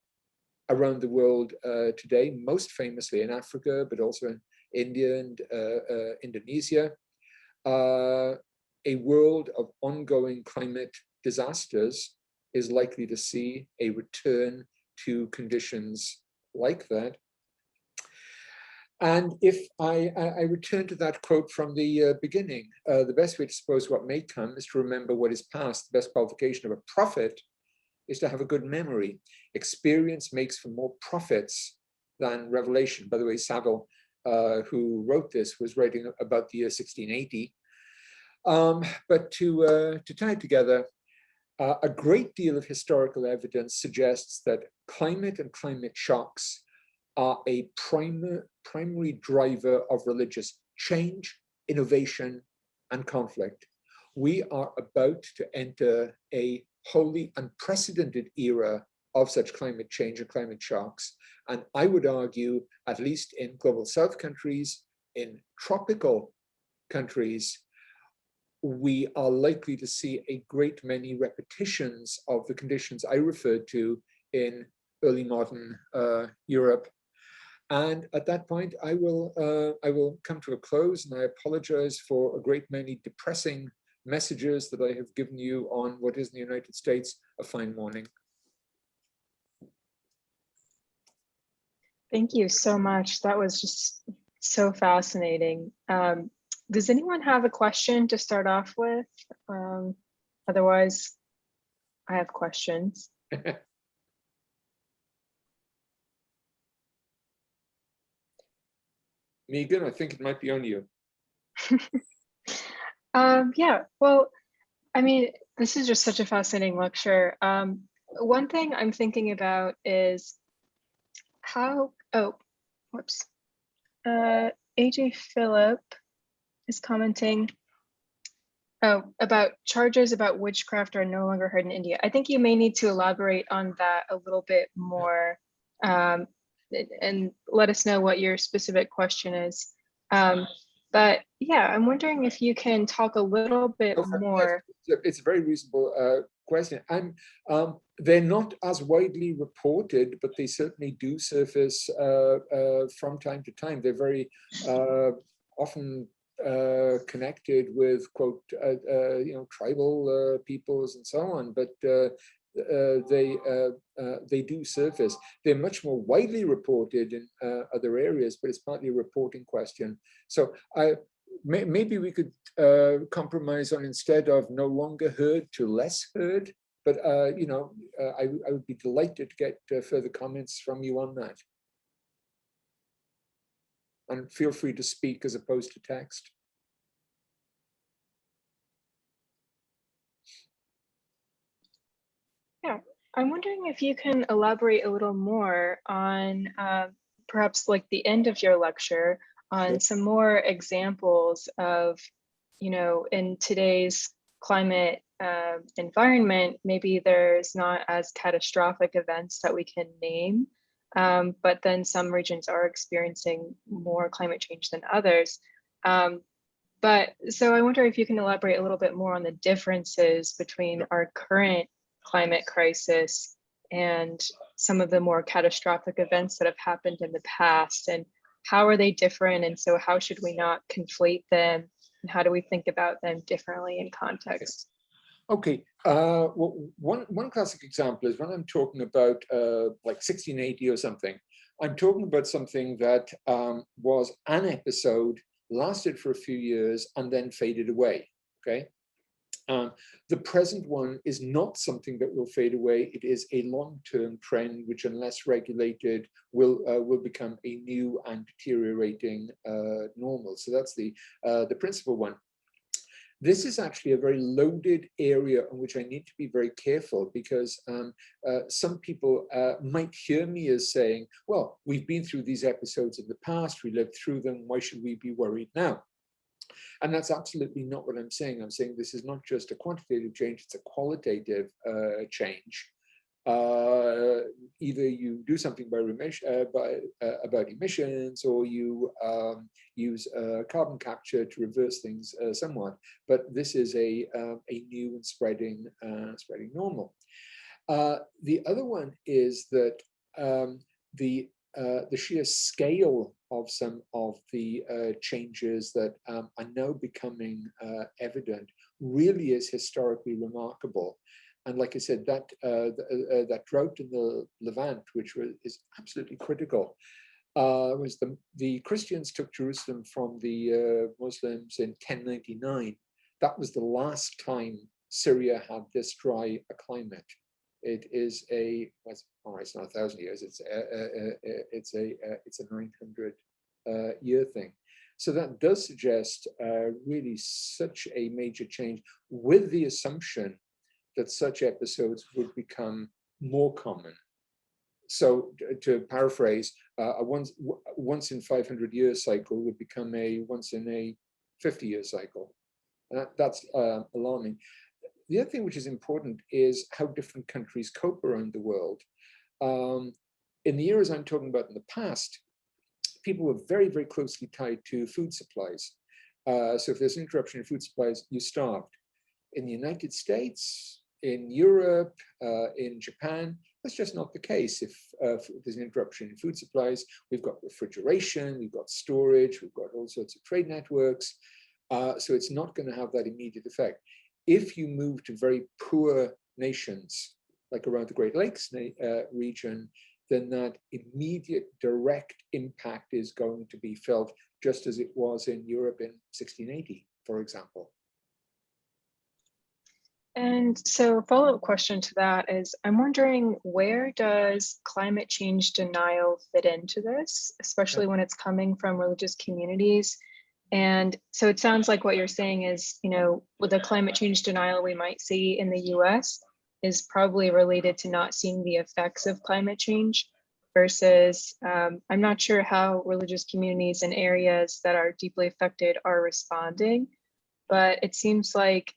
around the world today, most famously in Africa, but also in India and Indonesia. A world of ongoing climate disasters is likely to see a return to conditions like that. And if I return to that quote from the beginning, the best way to suppose what may come is to remember what is past. The best qualification of a prophet is to have a good memory. Experience makes for more prophets than revelation. By the way, Saville, who wrote this, was writing about the year 1680. But to tie it together, a great deal of historical evidence suggests that climate and climate shocks are a primary driver of religious change, innovation, and conflict. We are about to enter a wholly unprecedented era of such climate change and climate shocks. And I would argue, at least in global south countries, in tropical countries, we are likely to see a great many repetitions of the conditions I referred to in early modern Europe. And at that point, I will come to a close, and I apologize for a great many depressing messages that I have given you on what is in the United States a fine morning. Thank you so much. That was just so fascinating. Does anyone have a question to start off with? Otherwise, I have questions. Meagan, I think it might be on you. Yeah, well, I mean, this is just such a fascinating lecture. One thing I'm thinking about is how, oh, whoops. AJ Phillip is commenting, about charges about witchcraft are no longer heard in India. I think you may need to elaborate on that a little bit more, and let us know what your specific question is. But yeah, I'm wondering if you can talk a little bit more. It's a very reasonable question. They're not as widely reported, but they certainly do surface from time to time. They're very often connected with, quote, tribal peoples and so on, but they do surface. They're much more widely reported in other areas, but it's partly a reporting question. So maybe we could compromise on, instead of no longer heard to less heard, but I would be delighted to get further comments from you on that. And feel free to speak as opposed to text. Yeah, I'm wondering if you can elaborate a little more on perhaps like the end of your lecture on Sure. some more examples of, in today's climate environment, maybe there's not as catastrophic events that we can name, but then some regions are experiencing more climate change than others. But so I wonder if you can elaborate a little bit more on the differences between our current climate crisis and some of the more catastrophic events that have happened in the past, and how are they different? And so how should we not conflate them? And how do we think about them differently in context? Okay, well, one classic example is when I'm talking about like 1680 or something, I'm talking about something that was an episode, lasted for a few years, and then faded away, okay? The present one is not something that will fade away. It is a long-term trend, which, unless regulated, will become a new and deteriorating normal. So that's the principal one. This is actually a very loaded area on which I need to be very careful, because some people might hear me as saying, well, we've been through these episodes in the past, we lived through them, why should we be worried now? And that's absolutely not what I'm saying. I'm saying this is not just a quantitative change, it's a qualitative change. Either you do something about emissions, or you use carbon capture to reverse things somewhat. But this is a new and spreading normal. The other one is that the sheer scale of some of the changes that are now becoming evident really is historically remarkable. And like I said, that drought in the Levant, which is absolutely critical, was the Christians took Jerusalem from the Muslims in 1099. That was the last time Syria had this dry a climate. It is it's not 1,000 years. It's a 900 year thing. So that does suggest really such a major change, with the assumption that such episodes would become more common. So to paraphrase, a once in 500 year cycle would become a once in a 50-year cycle. That's alarming. The other thing which is important is how different countries cope around the world. In the eras I'm talking about in the past, people were very, very closely tied to food supplies. So if there's an interruption in food supplies, you starved. In the United States, in Europe, in Japan, that's just not the case. If there's an interruption in food supplies, we've got refrigeration, we've got storage, we've got all sorts of trade networks. So it's not going to have that immediate effect. If you move to very poor nations, like around the Great Lakes region, then that immediate direct impact is going to be felt, just as it was in Europe in 1680, for example. And so a follow-up question to that is, I'm wondering, where does climate change denial fit into this, especially when it's coming from religious communities? And so it sounds like what you're saying is, with the climate change denial we might see in the US is probably related to not seeing the effects of climate change versus, I'm not sure how religious communities in areas that are deeply affected are responding, but it seems like,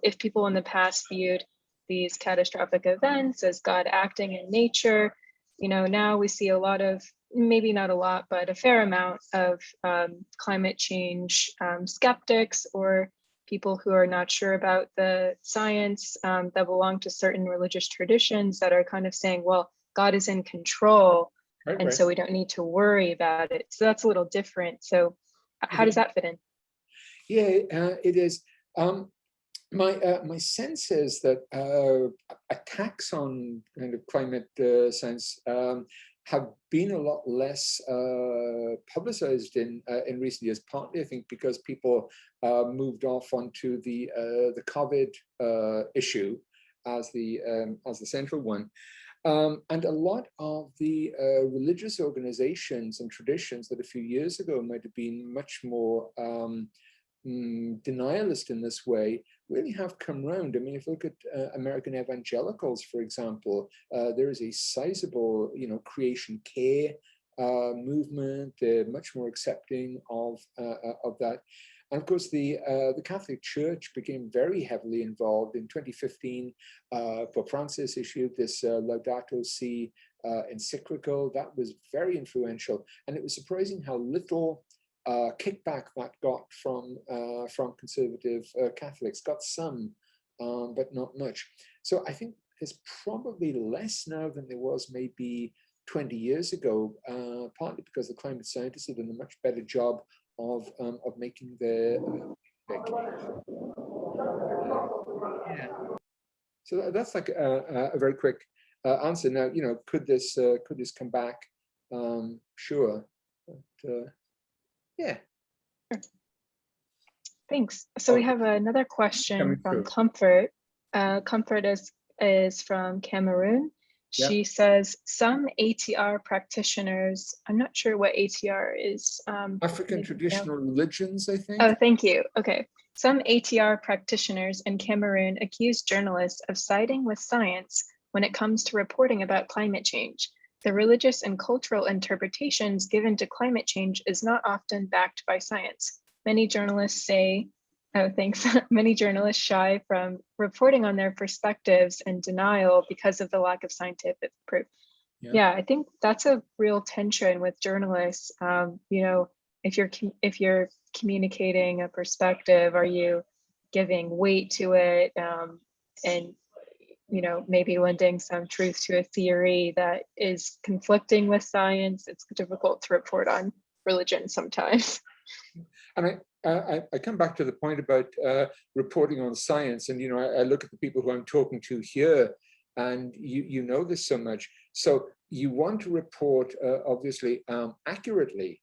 if people in the past viewed these catastrophic events as God acting in nature, now we see a lot of, maybe not a lot, but a fair amount of climate change skeptics or people who are not sure about the science that belong to certain religious traditions that are kind of saying, well, God is in control, and so we don't need to worry about it. So that's a little different. So how does that fit in? Yeah, it is. My sense is that attacks on kind of climate science have been a lot less publicized in recent years. Partly, I think, because people moved off onto the COVID issue as the central one. And a lot of the religious organizations and traditions that a few years ago might have been much more denialist in this way really have come round. I mean, if you look at American evangelicals, for example, there is a sizable, creation care movement. They're much more accepting of that. And of course, the Catholic Church became very heavily involved. In 2015, Pope Francis issued this Laudato Si encyclical. That was very influential. And it was surprising how little kickback that got from conservative Catholics. Got some, but not much. So I think there's probably less now than there was maybe 20 years ago, partly because the climate scientists have done a much better job of making their case. Yeah. So that's like a very quick answer. Now, could this come back? Sure, but yeah. Thanks. So we have another question from Comfort. Comfort is from Cameroon. She says, some ATR practitioners, I'm not sure what ATR is. African traditional religions, I think. Oh, thank you. Okay. Some ATR practitioners in Cameroon accuse journalists of siding with science when it comes to reporting about climate change. The religious and cultural interpretations given to climate change is not often backed by science. Many journalists say, many journalists shy from reporting on their perspectives and denial because of the lack of scientific proof. Yeah, I think that's a real tension with journalists. If you're communicating a perspective, are you giving weight to it, and maybe lending some truth to a theory that is conflicting with science? It's difficult to report on religion sometimes. And I come back to the point about reporting on science, and I look at the people who I'm talking to here, and you know this so much. So you want to report obviously accurately,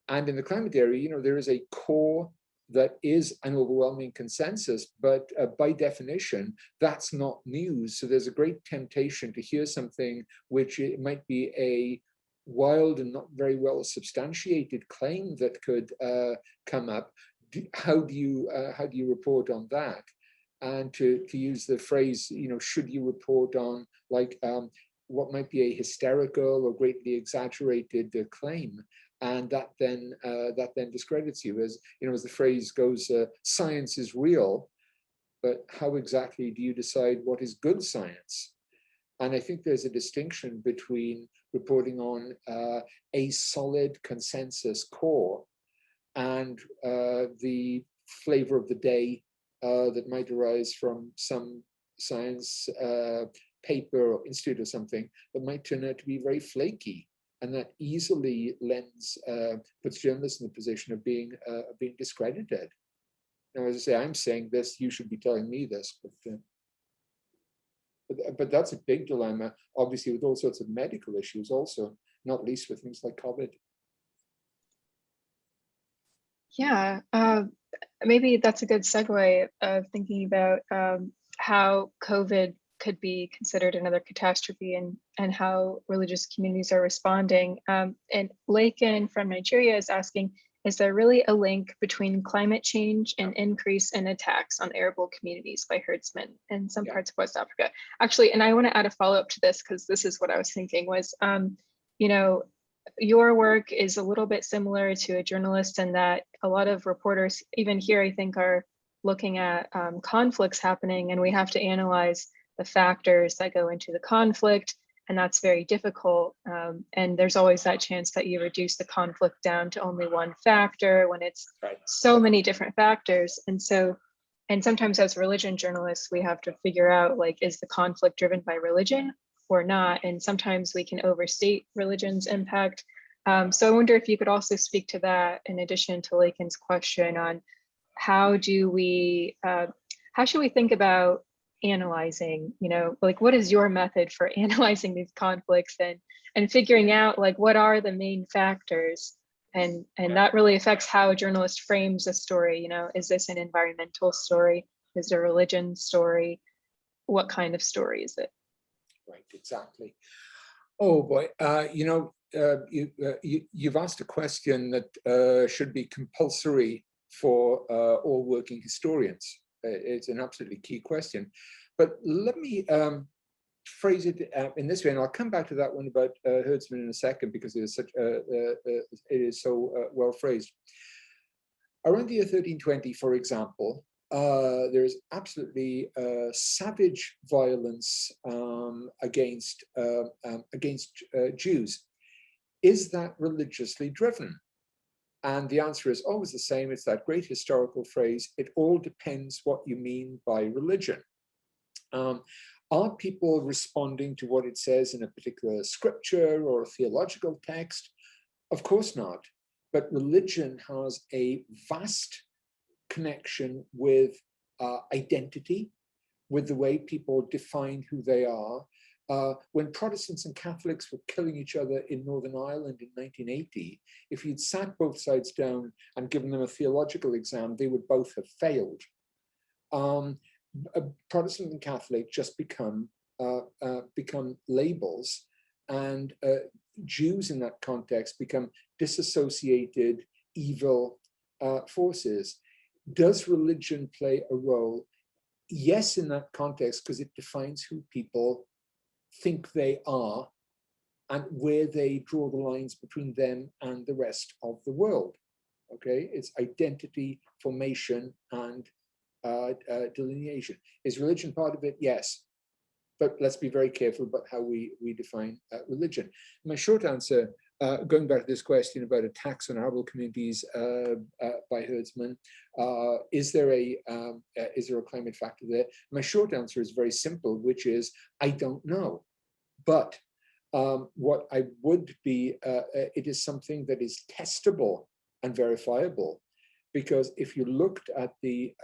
and in the climate area, there is a core that is an overwhelming consensus, but by definition, that's not news. So there's a great temptation to hear something which it might be a wild and not very well substantiated claim that could come up. How do you report on that? And to use the phrase, should you report on like what might be a hysterical or greatly exaggerated claim? And that then discredits you, as as the phrase goes, science is real, but how exactly do you decide what is good science? And I think there's a distinction between reporting on a solid consensus core and the flavor of the day that might arise from some science paper or institute or something that might turn out to be very flaky. And that easily puts journalists in the position of being discredited. Now, as I say, I'm saying this, you should be telling me this, but that's a big dilemma, obviously, with all sorts of medical issues also, not least with things like COVID. Yeah, maybe that's a good segue of thinking about how COVID could be considered another catastrophe, and how religious communities are responding. And Lakin from Nigeria is asking, is there really a link between climate change and increase in attacks on arable communities by herdsmen in some parts of West Africa? Actually, and I want to add a follow-up to this, because this is what I was thinking was, you know, your work is a little bit similar to a journalist in that a lot of reporters, even here, I think, are looking at conflicts happening, and we have to analyze the factors that go into the conflict, and that's very difficult. And there's always that chance that you reduce the conflict down to only one factor when it's so many different factors. And so, and sometimes as religion journalists, we have to figure out, like, is the conflict driven by religion or not? And sometimes we can overstate religion's impact. So I wonder if you could also speak to that, in addition to Lakin's question on how should we think about analyzing, like, what is your method for analyzing these conflicts and figuring out, like, what are the main factors, and that really affects how a journalist frames a story. Is this an environmental story? Is it a religion story? What kind of story is it? Right, exactly. Oh boy, you've asked a question that should be compulsory for all working historians. It's an absolutely key question, but let me phrase it in this way, and I'll come back to that one about herdsmen in a second, because it is such it is so well phrased. Around the year 1320, for example, there is absolutely savage violence against Jews. Is that religiously driven? And the answer is always the same. It's that great historical phrase, it all depends what you mean by religion. Are people responding to what it says in a particular scripture or a theological text? Of course not. But religion has a vast connection with identity, with the way people define who they are. When Protestants and Catholics were killing each other in Northern Ireland in 1980, if you'd sat both sides down and given them a theological exam, they would both have failed. A Protestant and Catholic just become labels, and Jews in that context become disassociated evil forces. Does religion play a role? Yes, in that context, because it defines who people think they are and where they draw the lines between them and the rest of the world. Okay, it's identity formation and delineation. Is religion part of it? Yes, but let's be very careful about how we define religion. My short answer, going back to this question about attacks on arable communities by herdsmen, is there a climate factor there? My short answer is very simple, which is I don't know. But what I would be, it is something that is testable and verifiable, because if you looked at the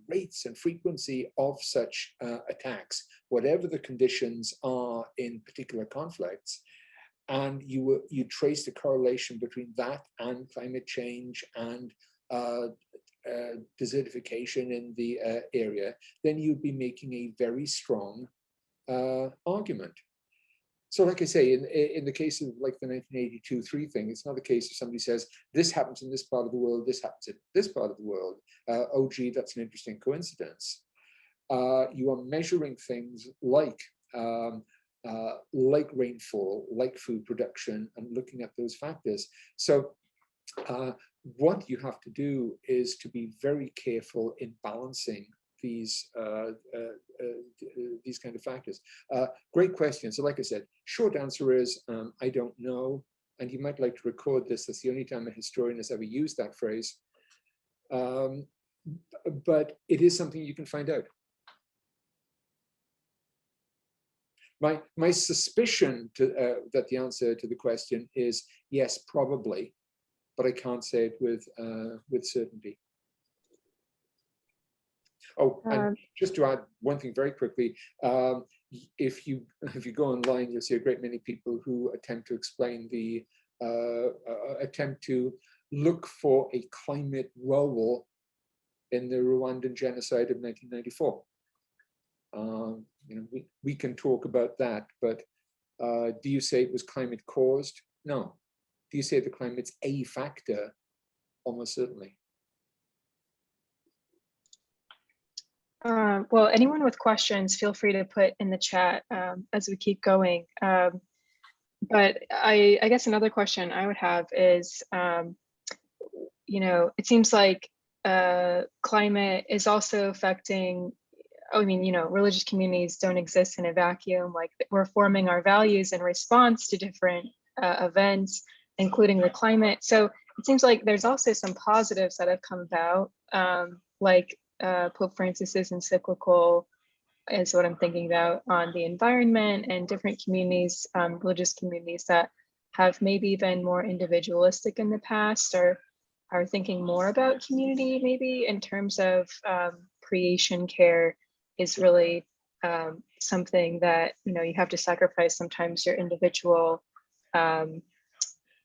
rates and frequency of such attacks, whatever the conditions are in particular conflicts, and you trace the correlation between that and climate change and desertification in the area, then you'd be making a very strong argument. So like I say, in the case of like the 1982-3 thing, it's not a case of somebody says, this happens in this part of the world, this happens in this part of the world. Oh, gee, that's an interesting coincidence. You are measuring things like rainfall, like food production, and looking at those factors. So what you have to do is to be very careful in balancing these kind of factors. Great question. So like I said, short answer is I don't know. And you might like to record this. That's the only time a historian has ever used that phrase. But it is something you can find out. My suspicion that the answer to the question is yes, probably, but I can't say it with certainty. Oh, and just to add one thing very quickly, if you go online, you'll see a great many people who attempt to explain attempt to look for a climate role in the Rwandan genocide of 1994. We can talk about that, but do you say it was climate caused? No. Do you say the climate's a factor? Almost certainly. Well, anyone with questions, feel free to put in the chat as we keep going. But I guess another question I would have is, it seems like climate is also affecting, religious communities don't exist in a vacuum. Like, we're forming our values in response to different events, including the climate. So it seems like there's also some positives that have come about, like Pope Francis's encyclical is what I'm thinking about on the environment, and different communities, religious communities that have maybe been more individualistic in the past, or are thinking more about community, maybe in terms of creation care is really something that, you have to sacrifice sometimes your individual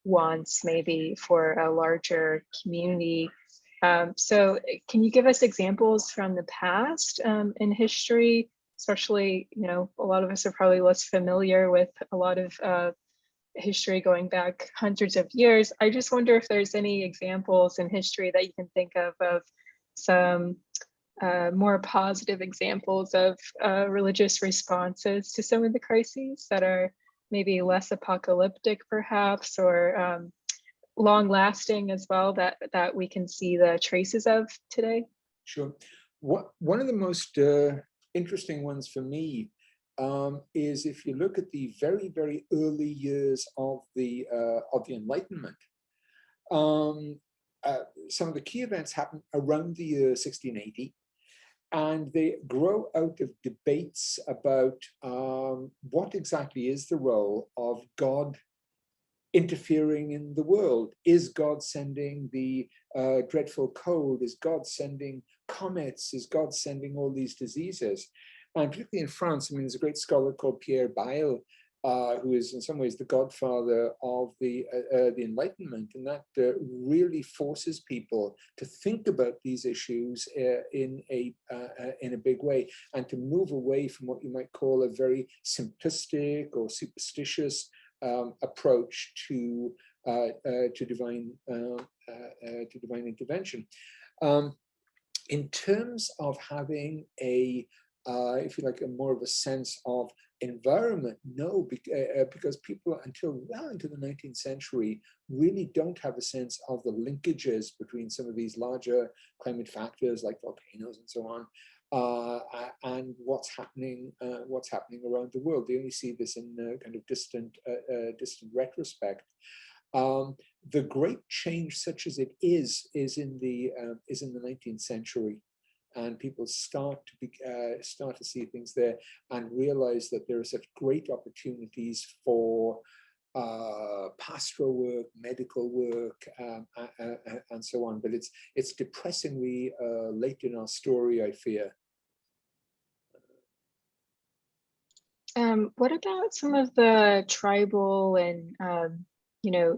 wants maybe for a larger community. So can you give us examples from the past in history, especially, a lot of us are probably less familiar with a lot of history going back hundreds of years. I just wonder if there's any examples in history that you can think of some more positive examples of religious responses to some of the crises that are maybe less apocalyptic perhaps, or long lasting as well, that we can see the traces of today? Sure. One of the most interesting ones for me is if you look at the very, very early years of the Enlightenment. Some of the key events happen around the year 1680, and they grow out of debates about what exactly is the role of God interfering in the world. Is God sending the dreadful cold? Is God sending comets? Is God sending all these diseases? And particularly in France, there's a great scholar called Pierre Bayle, who is in some ways the godfather of the Enlightenment, and that really forces people to think about these issues in a big way, and to move away from what you might call a very simplistic or superstitious approach to divine intervention. In terms of having if you like, a more of a sense of environment, no, because people until well into the 19th century really don't have a sense of the linkages between some of these larger climate factors like volcanoes and so on, and what's happening around the world. They only see this in kind of distant retrospect. The great change, such as it is in the 19th century, and people start to see things there and realize that there are such great opportunities for pastoral work, medical work, and so on. But it's depressingly late in our story, I fear. What about some of the tribal and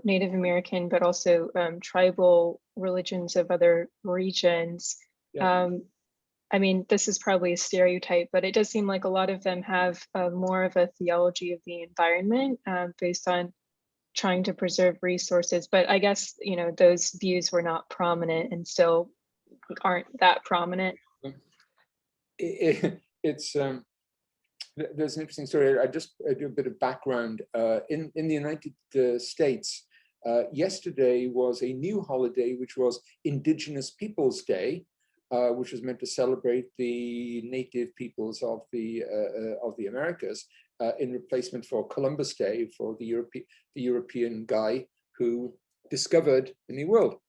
Native American, but also tribal religions of other regions? Yeah. This is probably a stereotype, but it does seem like a lot of them have more of a theology of the environment based on trying to preserve resources. But I guess, those views were not prominent and still aren't that prominent. There's an interesting story. I do a bit of background. In the United States, yesterday was a new holiday, which was Indigenous Peoples Day, which was meant to celebrate the native peoples of the Americas, in replacement for Columbus Day, for the European guy who discovered the New World.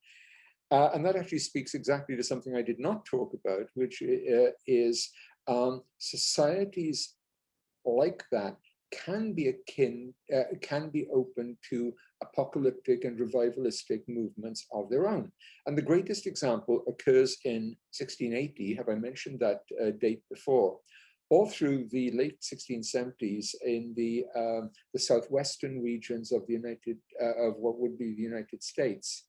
And that actually speaks exactly to something I did not talk about, which is societies like that can be open to apocalyptic and revivalistic movements of their own. And the greatest example occurs in 1680. Have I mentioned that date before? All through the late 1670s, in the southwestern regions of what would be the United States,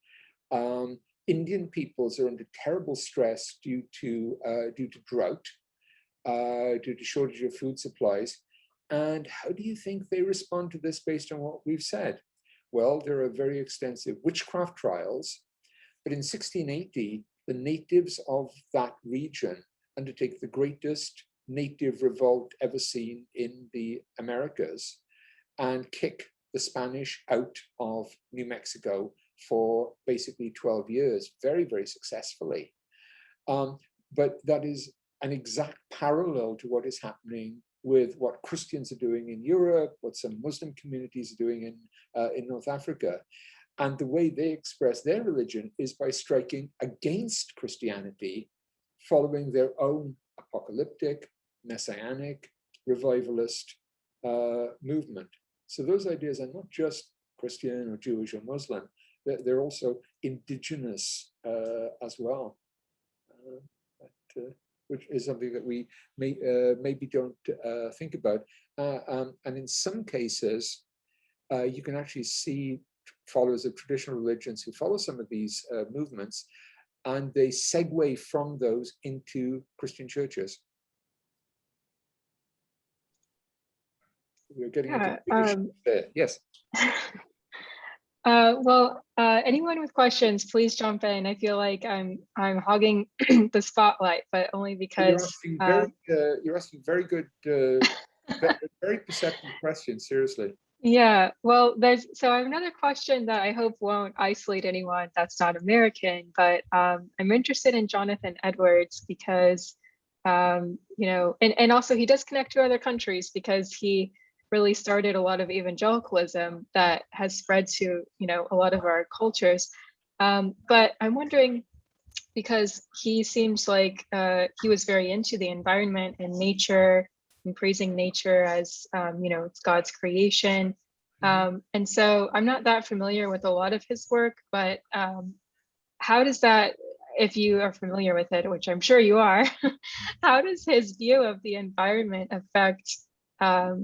Indian peoples are under terrible stress due to drought, due to shortage of food supplies. And how do you think they respond to this based on what we've said? Well, there are very extensive witchcraft trials, but in 1680, the natives of that region undertake the greatest native revolt ever seen in the Americas and kick the Spanish out of New Mexico for basically 12 years, very, very successfully. But that is an exact parallel to what is happening with what Christians are doing in Europe, what some Muslim communities are doing in North Africa. And the way they express their religion is by striking against Christianity, following their own apocalyptic, messianic, revivalist movement. So those ideas are not just Christian or Jewish or Muslim, they're also indigenous as well, which is something that we maybe don't think about. And in some cases, you can actually see followers of traditional religions who follow some of these movements, and they segue from those into Christian churches. We're getting into there. Yes. Well, anyone with questions, please jump in. I feel like I'm hogging the spotlight, but only because you're asking very good, very perceptive questions. Seriously. Yeah. Well, so I have another question that I hope won't isolate anyone that's not American, but I'm interested in Jonathan Edwards because you know, and also he does connect to other countries because he really started a lot of evangelicalism that has spread to, you know, a lot of our cultures. But I'm wondering, because he seems like he was very into the environment and nature and praising nature as, you know, it's God's creation. And so I'm not that familiar with a lot of his work, but how does that, if you are familiar with it, which I'm sure you are, how does his view of the environment affect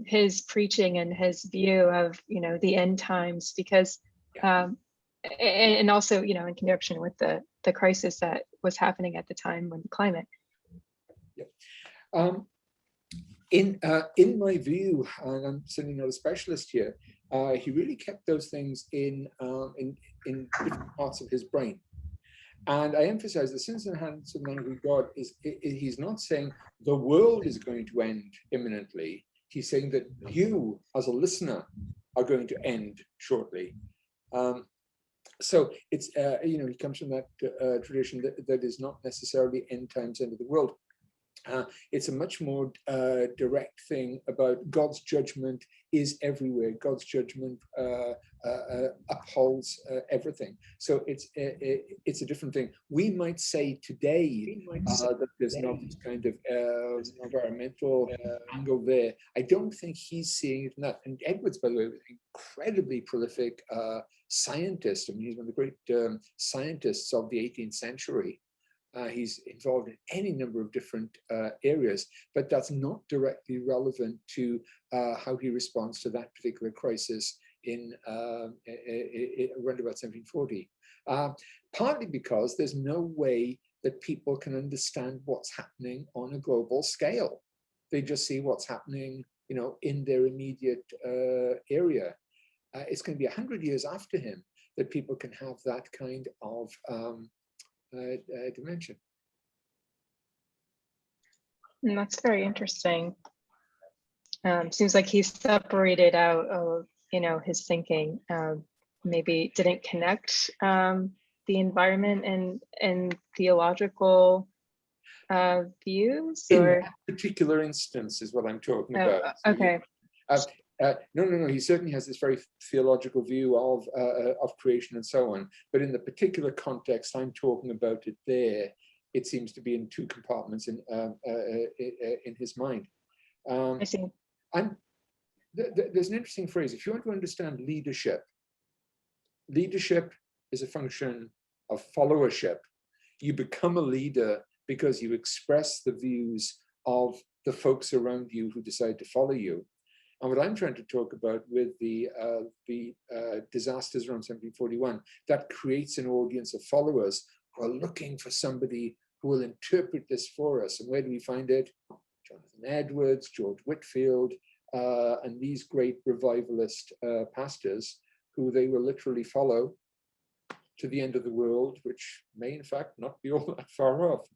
his preaching and his view of, you know, the end times? Because and also, you know, in conjunction with the crisis that was happening at the time when the climate. In my view, and I'm certainly not a specialist here, he really kept those things in different parts of his brain. And I emphasize the sins and hands of man with God he's not saying the world is going to end imminently. He's saying that you, as a listener, are going to end shortly. So it's, you know, he comes from that tradition that is not necessarily end times, end of the world. It's a much more direct thing about God's judgment is everywhere. God's judgment upholds everything. So it's a different thing. We might say today that there's not this kind of environmental angle there. I don't think he's seeing it in that. And Edwards, by the way, was an incredibly prolific scientist. I mean, he's one of the great scientists of the 18th century. He's involved in any number of different areas, but that's not directly relevant to how he responds to that particular crisis in around about 1740. Partly because there's no way that people can understand what's happening on a global scale. They just see what's happening, you know, in their immediate area. It's going to be 100 years after him that people can have that kind of dimension. And that's very interesting. Seems like he separated out of, you know, his thinking, maybe didn't connect the environment and theological views, or in that particular instance is what I'm talking about. Okay. No. He certainly has this very theological view of creation and so on. But in the particular context I'm talking about it there, it seems to be in two compartments in his mind. I see. And there's an interesting phrase. If you want to understand leadership, leadership is a function of followership. You become a leader because you express the views of the folks around you who decide to follow you. And what I'm trying to talk about with the disasters around 1741, that creates an audience of followers who are looking for somebody who will interpret this for us. And where do we find it? Jonathan Edwards, George Whitefield, and these great revivalist pastors who they will literally follow to the end of the world, which may in fact not be all that far off.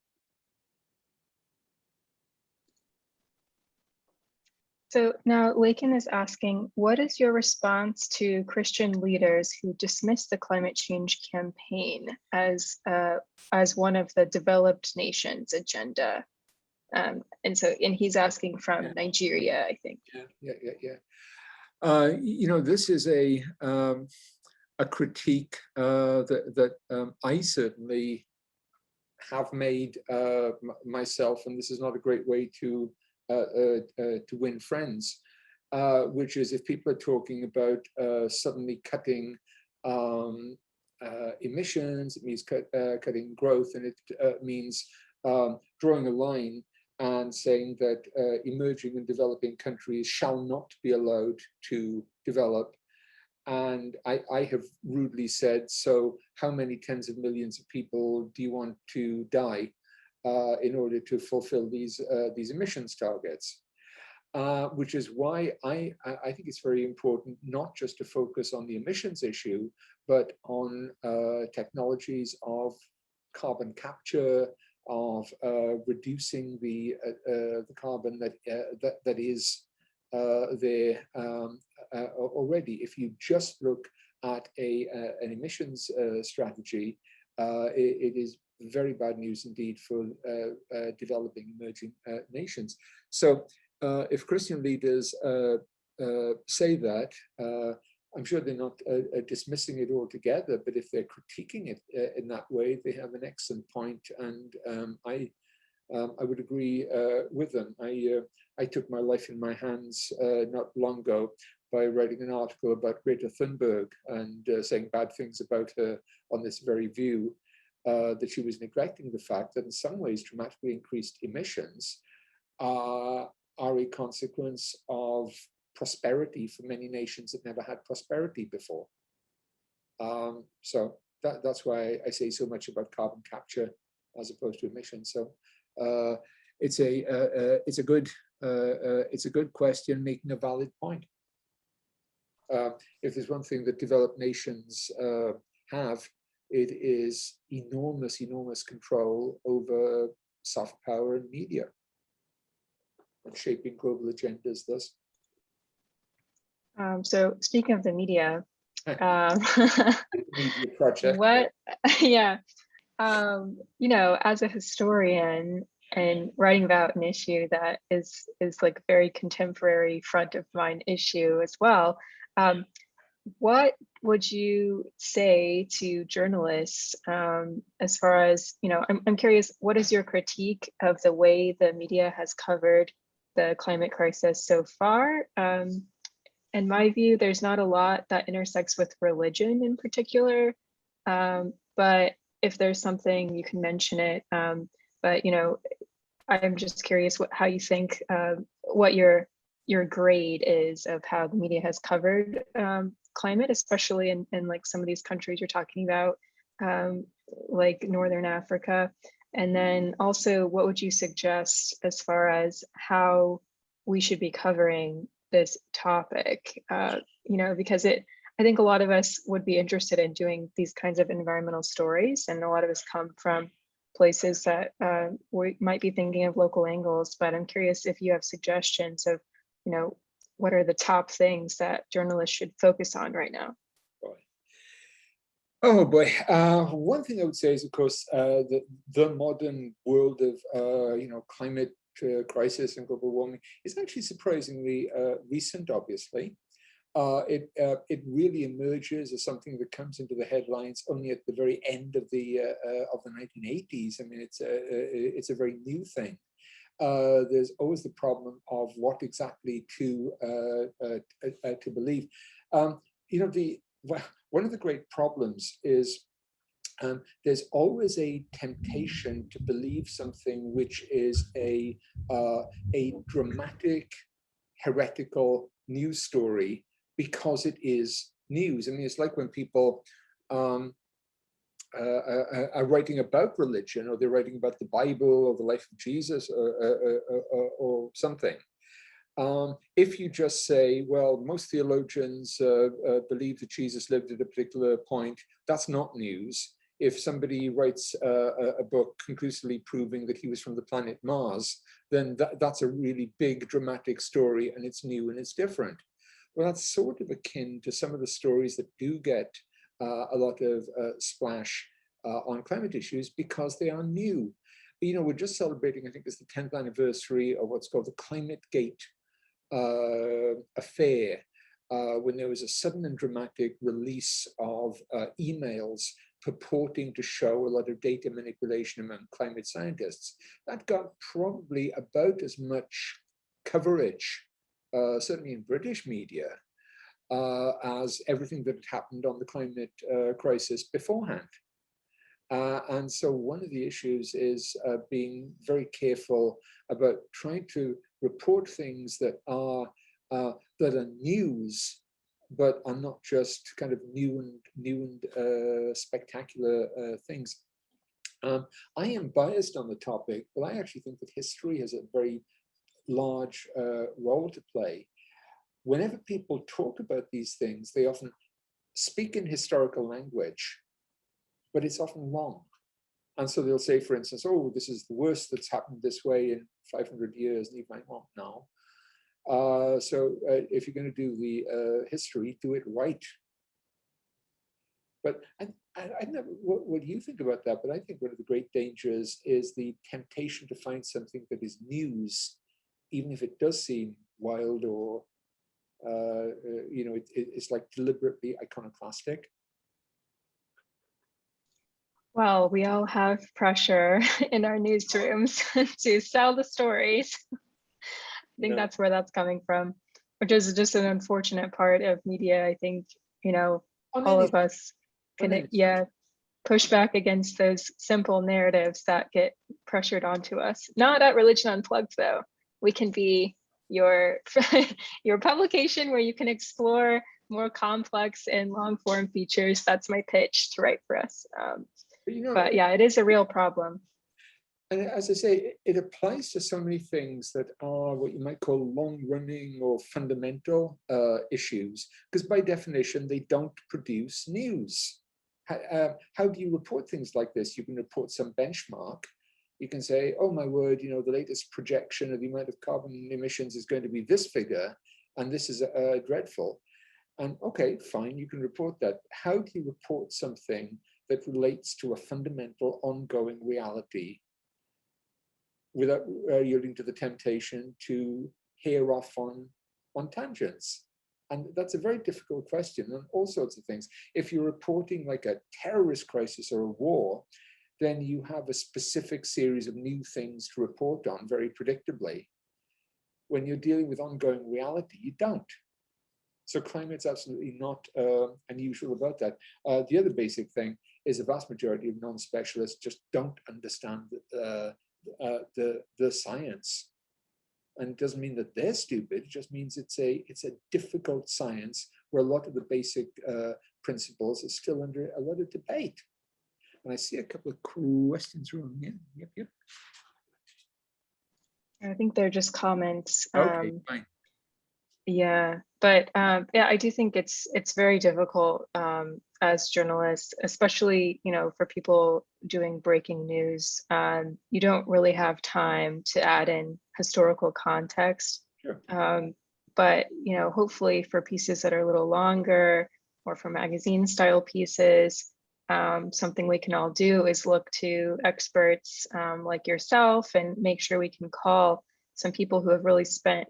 So now Lakin is asking, what is your response to Christian leaders who dismiss the climate change campaign as one of the developed nations agenda? And he's asking from Nigeria, I think. Yeah. This is a critique that I certainly have made myself, and this is not a great way to win friends, which is if people are talking about suddenly cutting emissions, it means cutting growth, and it means drawing a line and saying that emerging and developing countries shall not be allowed to develop. And I have rudely said, so how many tens of millions of people do you want to die in order to fulfill these emissions targets? Which is why I think it's very important not just to focus on the emissions issue, but on technologies of carbon capture, of reducing the carbon that is there already. If you just look at an emissions strategy, it is very bad news indeed for developing emerging nations. So if Christian leaders say that, I'm sure they're not dismissing it altogether, but if they're critiquing it in that way, they have an excellent point, and I would agree with them. I took my life in my hands not long ago by writing an article about Greta Thunberg and saying bad things about her on this very view, that she was neglecting the fact that in some ways dramatically increased emissions are a consequence of prosperity for many nations that never had prosperity before. So that's why I say so much about carbon capture as opposed to emissions. So it's a good question, making a valid point. If there's one thing that developed nations have, it is enormous control over soft power and media, and shaping global agendas thus. So speaking of the media, media project. As a historian and writing about an issue that is like very contemporary, front of mind issue as well, what would you say to journalists as far as, I'm curious, what is your critique of the way the media has covered the climate crisis so far? In my view, there's not a lot that intersects with religion in particular, but if there's something, you can mention it. But I'm just curious how you think, what your grade is of how the media has covered climate, especially in like some of these countries you're talking about, like Northern Africa. And then also, what would you suggest as far as how we should be covering this topic? Because I think a lot of us would be interested in doing these kinds of environmental stories, and a lot of us come from places that we might be thinking of local angles, but I'm curious if you have suggestions of, what are the top things that journalists should focus on right now? Oh boy. One thing I would say is, of course, the modern world of climate crisis and global warming is actually surprisingly recent. Obviously, it really emerges as something that comes into the headlines only at the very end of the 1980s. I mean, it's a very new thing. There's always the problem of what exactly to believe. One of the great problems is there's always a temptation to believe something which is a dramatic, heretical news story because it is news. I mean, it's like when people are writing about religion, or they're writing about the Bible or the life of Jesus, or something. If you just say, well, most theologians believe that Jesus lived at a particular point, that's not news. If somebody writes a book conclusively proving that he was from the planet Mars, then that's a really big dramatic story, and it's new and it's different. Well, that's sort of akin to some of the stories that do get a lot of splash on climate issues because they are new. You know, we're just celebrating, I think it's the 10th anniversary of what's called the Climate Gate affair, when there was a sudden and dramatic release of emails purporting to show a lot of data manipulation among climate scientists. That got probably about as much coverage, certainly in British media, as everything that had happened on the climate crisis beforehand. And so one of the issues is being very careful about trying to report things that are news, but are not just kind of new and spectacular things. I am biased on the topic, but I actually think that history has a very large role to play. Whenever people talk about these things, they often speak in historical language, but it's often wrong. And so they'll say, for instance, oh, this is the worst that's happened this way in 500 years. And you might want now. So if you're going to do the history, do it right. But I never, what do you think about that? But I think one of the great dangers is the temptation to find something that is news, even if it does seem wild or, you know, it's like deliberately iconoclastic. Well, we all have pressure in our newsrooms to sell the stories. I think that's where that's coming from, which is just an unfortunate part of media. I think, you know, all of us can, push back against those simple narratives that get pressured onto us. Not at Religion Unplugged, though. We can be your publication where you can explore more complex and long form features. That's my pitch to write for us. But yeah, it is a real problem. And as I say, it applies to so many things that are what you might call long-running or fundamental issues, because by definition, they don't produce news. How do you report things like this? You can report some benchmark. You can say, oh my word, you know, the latest projection of the amount of carbon emissions is going to be this figure, and this is dreadful. And okay, fine, you can report that. How do you report something that relates to a fundamental ongoing reality without yielding to the temptation to hear off on tangents? And that's a very difficult question on all sorts of things. If you're reporting like a terrorist crisis or a war, then you have a specific series of new things to report on very predictably. When you're dealing with ongoing reality, you don't. So climate's absolutely not unusual about that. The other basic thing is a vast majority of non-specialists just don't understand the science. And it doesn't mean that they're stupid, it just means it's a difficult science where a lot of the basic principles are still under a lot of debate. And I see a couple of questions wrong. Yeah, yep. I think they're just comments. Okay, fine. Yeah, but yeah, I do think it's very difficult as journalists, especially, you know, for people doing breaking news. You don't really have time to add in historical context. Sure. But, you know, hopefully for pieces that are a little longer or for magazine style pieces, something we can all do is look to experts like yourself and make sure we can call some people who have really spent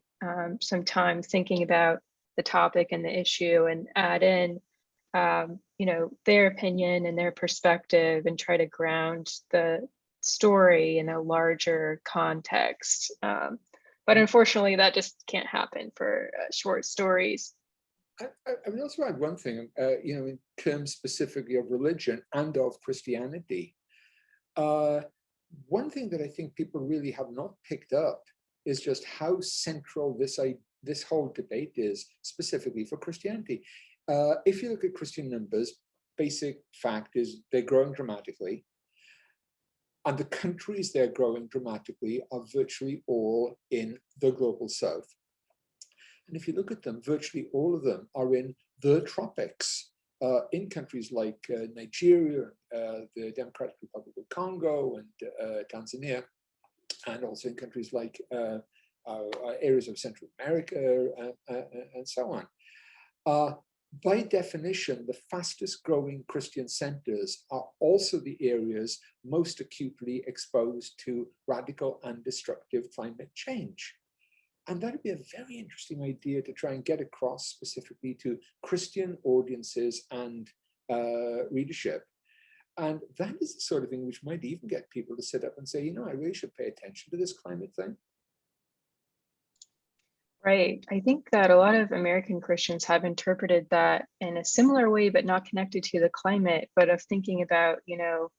some time thinking about the topic and the issue and add in, you know, their opinion and their perspective and try to ground the story in a larger context. But unfortunately, that just can't happen for short stories. I would also add one thing, you know, in terms specifically of religion and of Christianity. One thing that I think people really have not picked up is just how central this whole debate is, specifically for Christianity. If you look at Christian numbers, basic fact is they're growing dramatically. And the countries they're growing dramatically are virtually all in the global south. And if you look at them, virtually all of them are in the tropics, in countries like Nigeria, the Democratic Republic of Congo, and Tanzania, and also in countries like areas of Central America, and so on. By definition, the fastest growing Christian centers are also the areas most acutely exposed to radical and destructive climate change. And that would be a very interesting idea to try and get across specifically to Christian audiences and readership. And that is the sort of thing which might even get people to sit up and say, you know, I really should pay attention to this climate thing. Right. I think that a lot of American Christians have interpreted that in a similar way, but not connected to the climate, but of thinking about, you know,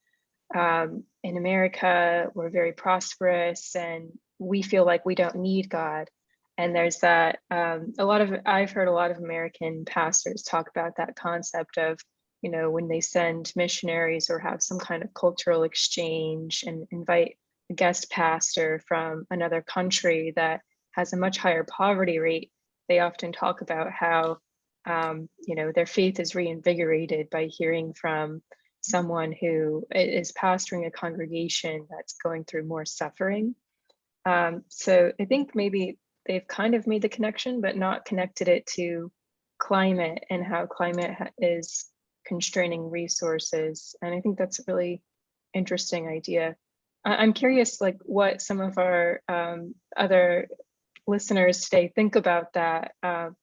in America, we're very prosperous and we feel like we don't need God. And there's that, I've heard a lot of American pastors talk about that concept of, you know, when they send missionaries or have some kind of cultural exchange and invite a guest pastor from another country that has a much higher poverty rate, they often talk about how, you know, their faith is reinvigorated by hearing from someone who is pastoring a congregation that's going through more suffering. So I think maybe they've kind of made the connection, but not connected it to climate and how climate is constraining resources. And I think that's a really interesting idea. I'm curious, like, what some of our other listeners today think about that,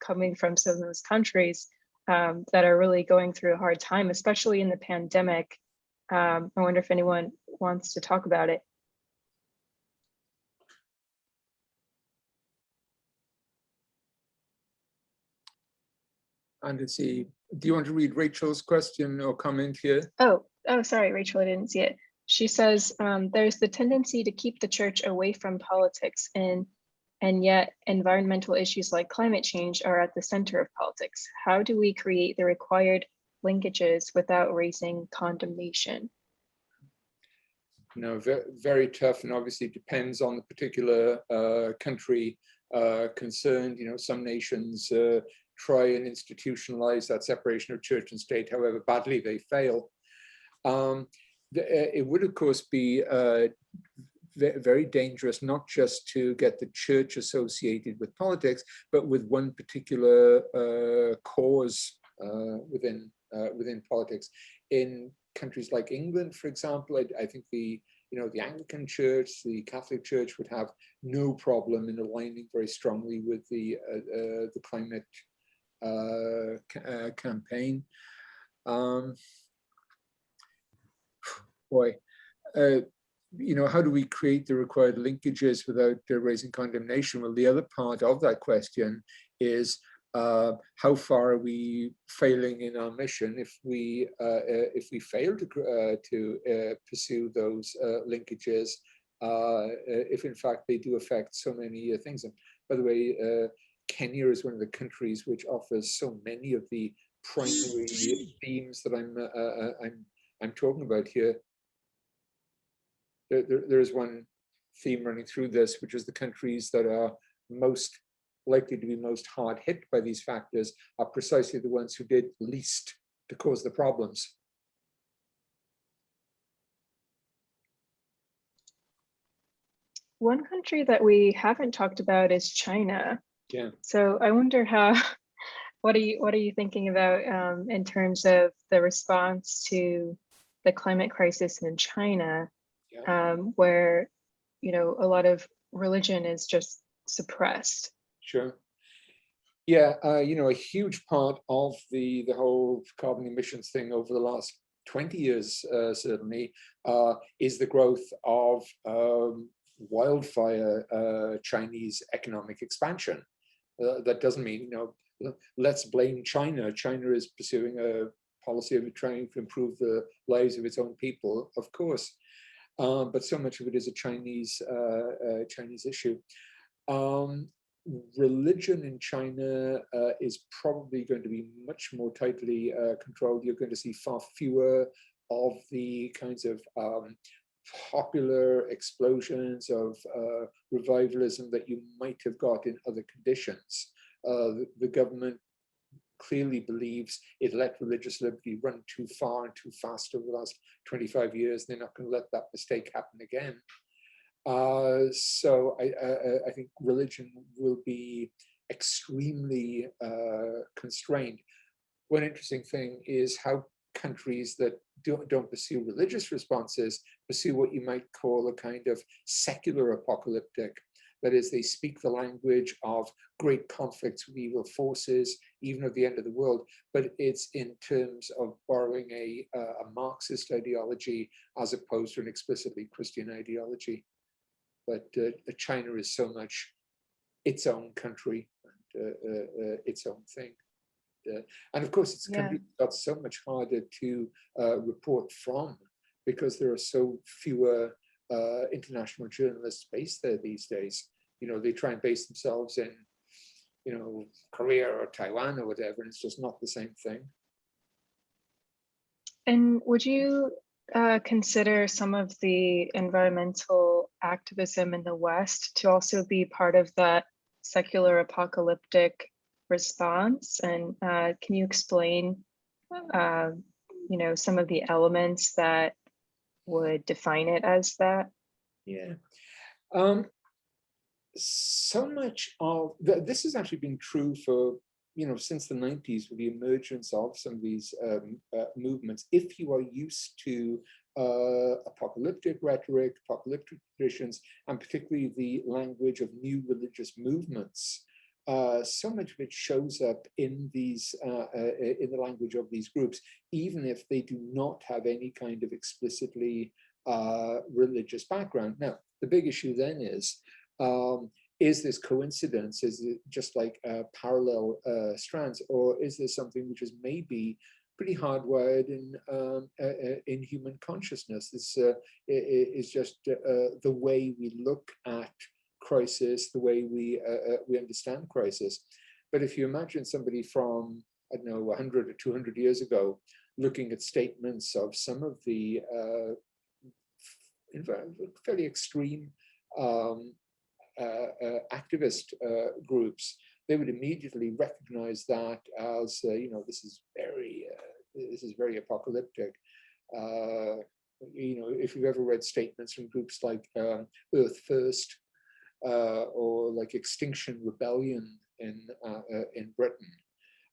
coming from some of those countries that are really going through a hard time, especially in the pandemic. I wonder if anyone wants to talk about it. And let's see, do you want to read Rachel's question or comment here? Oh, sorry, Rachel, I didn't see it. She says, there's the tendency to keep the church away from politics, and yet environmental issues like climate change are at the center of politics. How do we create the required linkages without raising condemnation? You know, very, very tough, and obviously depends on the particular country concerned. You know, some nations try and institutionalize that separation of church and state, however badly they fail. It would, of course, be very dangerous not just to get the church associated with politics, but with one particular cause within politics. In countries like England, for example, I think the Anglican Church, the Catholic Church would have no problem in aligning very strongly with the climate campaign. You know, how do we create the required linkages without raising condemnation? Well, the other part of that question is how far are we failing in our mission if we fail to pursue those linkages, if in fact they do affect so many things. And by the way, Kenya is one of the countries which offers so many of the primary themes that I'm talking about here. There is one theme running through this, which is the countries that are most likely to be most hard hit by these factors are precisely the ones who did least to cause the problems. One country that we haven't talked about is China. Yeah. So I wonder what are you thinking about in terms of the response to the climate crisis in China? Yeah. Where, you know, a lot of religion is just suppressed. Sure. Yeah, you know, a huge part of the whole carbon emissions thing over the last 20 years, certainly, is the growth of wildfire Chinese economic expansion. That doesn't mean, you know, let's blame China. China is pursuing a policy of trying to improve the lives of its own people, of course. But so much of it is a Chinese issue. Religion in China is probably going to be much more tightly controlled. You're going to see far fewer of the kinds of popular explosions of revivalism that you might have got in other conditions. The government clearly believes it let religious liberty run too far and too fast over the last 25 years. They're not going to let that mistake happen again. So I think religion will be extremely constrained. One interesting thing is how countries that don't pursue religious responses pursue what you might call a kind of secular apocalyptic. That is, they speak the language of great conflicts with evil forces, even at the end of the world, but it's in terms of borrowing a Marxist ideology as opposed to an explicitly Christian ideology. But China is so much its own country and its own thing. And of course, it's got so much harder to report from because there are so fewer international journalists based there these days. You know, they try and base themselves in, you know, Korea or Taiwan or whatever, and it's just not the same thing. And would you consider some of the environmental activism in the West to also be part of that secular apocalyptic response? And can you explain, you know, some of the elements that would define it as that? Yeah. So much of this has actually been true for, you know, since the 90s with the emergence of some of these movements. If you are used to apocalyptic rhetoric, apocalyptic traditions, and particularly the language of new religious movements, so much of it shows up in these in the language of these groups, even if they do not have any kind of explicitly religious background. Now, the big issue then is this coincidence? Is it just like parallel strands, or is there something which is maybe pretty hardwired in human consciousness? This is just the way we look at crisis, the way we understand crisis. But if you imagine somebody from, I don't know, 100 or 200 years ago, looking at statements of some of the fairly extreme activist groups, they would immediately recognize that as you know, this is very apocalyptic. You know, if you've ever read statements from groups like Earth First or like Extinction Rebellion in Britain,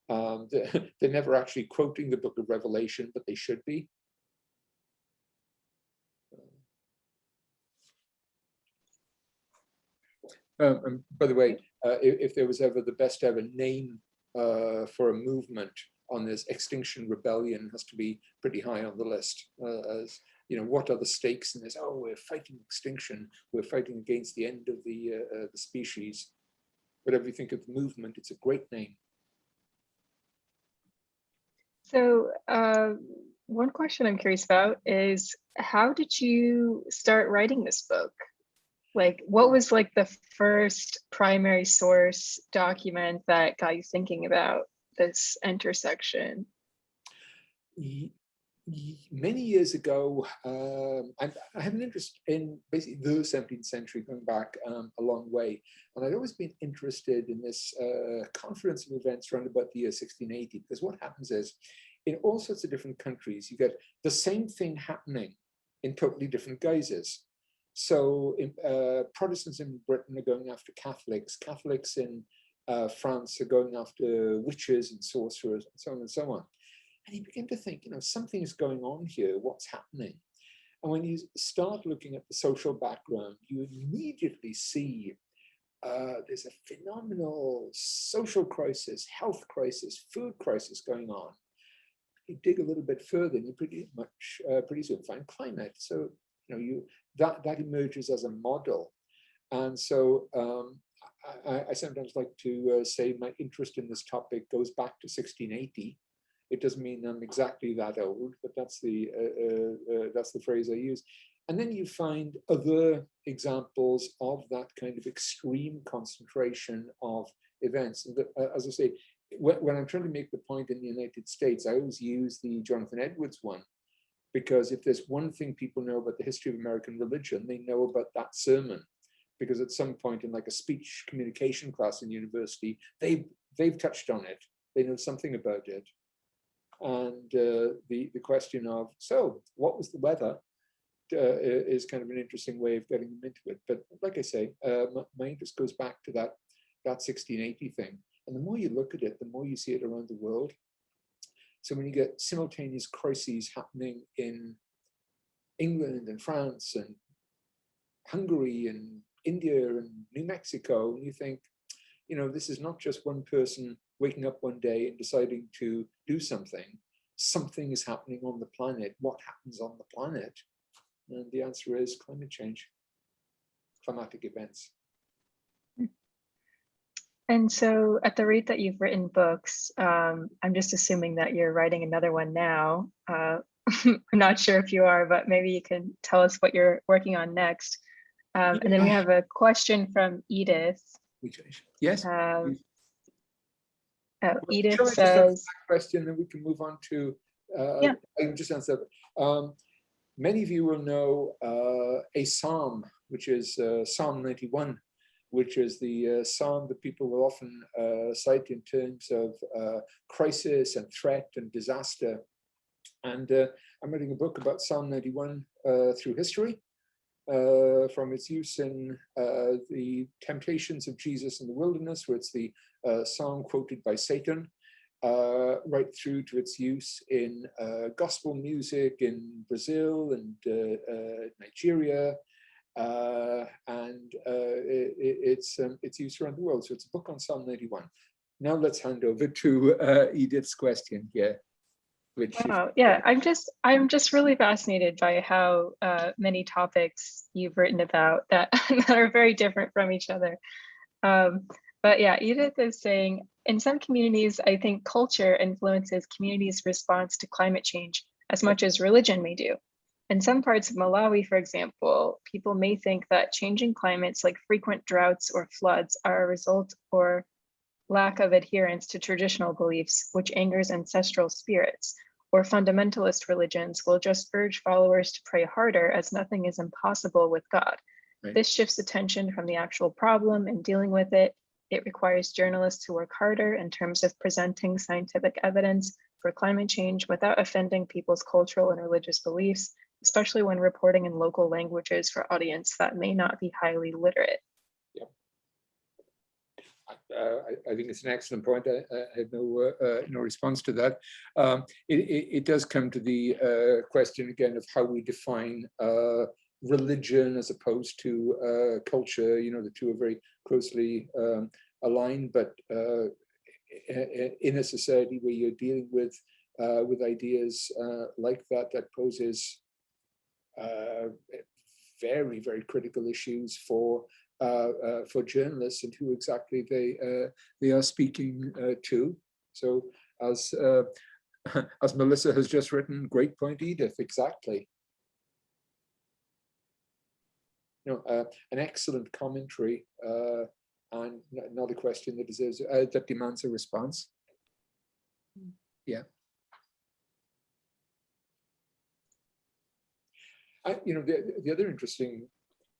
they're never actually quoting the Book of Revelation, but they should be. And by the way, if there was ever the best ever name for a movement on this, Extinction Rebellion has to be pretty high on the list. As you know, what are the stakes in this? Oh, we're fighting extinction. We're fighting against the end of the species. Whatever you think of the movement, it's a great name. So one question I'm curious about is, how did you start writing this book? Like, what was like the first primary source document that got you thinking about this intersection? Many years ago, I have an interest in basically the 17th century, going back a long way. And I'd always been interested in this confluence of events around about the year 1680, because what happens is, in all sorts of different countries, you get the same thing happening in totally different guises. So Protestants in Britain are going after Catholics. Catholics in France are going after witches and sorcerers, and so on and so on. And you begin to think, you know, something is going on here. What's happening? And when you start looking at the social background, you immediately see there's a phenomenal social crisis, health crisis, food crisis going on. You dig a little bit further, and you pretty soon find climate. So you know, that emerges as a model. And so I sometimes like to say my interest in this topic goes back to 1680. It doesn't mean I'm exactly that old, but that's the phrase I use. And then you find other examples of that kind of extreme concentration of events. And as I say, when I'm trying to make the point in the United States, I always use the Jonathan Edwards one, because if there's one thing people know about the history of American religion, they know about that sermon. Because at some point in like a speech communication class in university, they've touched on it. They know something about it. And the question of, so what was the weather, is kind of an interesting way of getting them into it. But like I say, my interest goes back to that 1680 thing. And the more you look at it, the more you see it around the world. So when you get simultaneous crises happening in England and France and Hungary and India and New Mexico, and you think, this is not just one person waking up one day and deciding to do something. Something is happening on the planet. What happens on the planet? And the answer is climate change, climatic events. And so at the rate that you've written books, I'm just assuming that you're writing another one now. I'm not sure if you are, but maybe you can tell us what you're working on next. And then we have a question from Edith. Yes. Edith says, question, then we can move on to, I can just answer. Many of you will know a psalm, which is Psalm 91, which is the psalm that people will often cite in terms of crisis and threat and disaster. And I'm writing a book about Psalm 91 through history, from its use in the temptations of Jesus in the wilderness, where it's the psalm quoted by Satan, right through to its use in gospel music in Brazil and Nigeria, and it's used around the world. So it's a book on Psalm 91. Now let's hand over to Edith's question here. Wow, yeah, I'm just really fascinated by how many topics you've written about that are very different from each other. But yeah, Edith is saying, in some communities, I think culture influences communities' response to climate change as much as religion may do. In some parts of Malawi, for example, people may think that changing climates like frequent droughts or floods are a result or lack of adherence to traditional beliefs, which angers ancestral spirits, or fundamentalist religions will just urge followers to pray harder as nothing is impossible with God. Right. This shifts attention from the actual problem and dealing with it. It requires journalists to work harder in terms of presenting scientific evidence for climate change without offending people's cultural and religious beliefs, especially when reporting in local languages for audience that may not be highly literate. I think it's an excellent point. I have no response to that. It does come to the question again of how we define religion as opposed to culture. The two are very closely aligned, but in a society where you're dealing with ideas like that poses very, very critical issues for journalists and who exactly they are speaking to. So as Melissa has just written, great point, Edith, exactly. An excellent commentary and not a question that deserves that demands a response. Yeah. The other interesting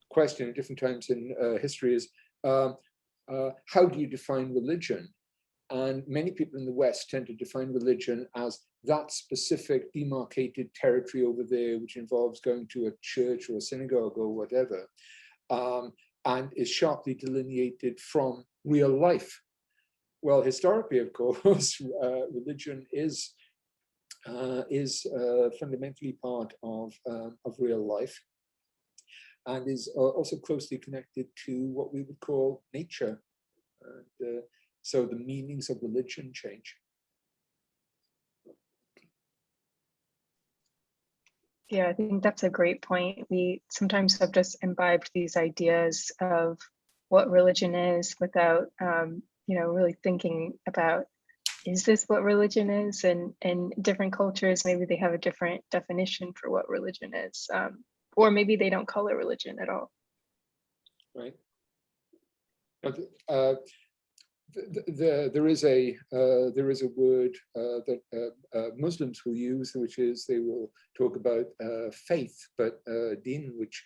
question at different times in history is how do you define religion? And many people in the West tend to define religion as that specific demarcated territory over there, which involves going to a church or a synagogue or whatever, and is sharply delineated from real life. Well, historically, of course, religion is fundamentally part of real life, and is also closely connected to what we would call nature. So the meanings of religion change. Yeah, I think that's a great point. We sometimes have just imbibed these ideas of what religion is without, really thinking about, is this what religion is? And in different cultures, maybe they have a different definition for what religion is. or maybe they don't color religion at all. Right. There is a word that Muslims will use, which is they will talk about faith, but din, which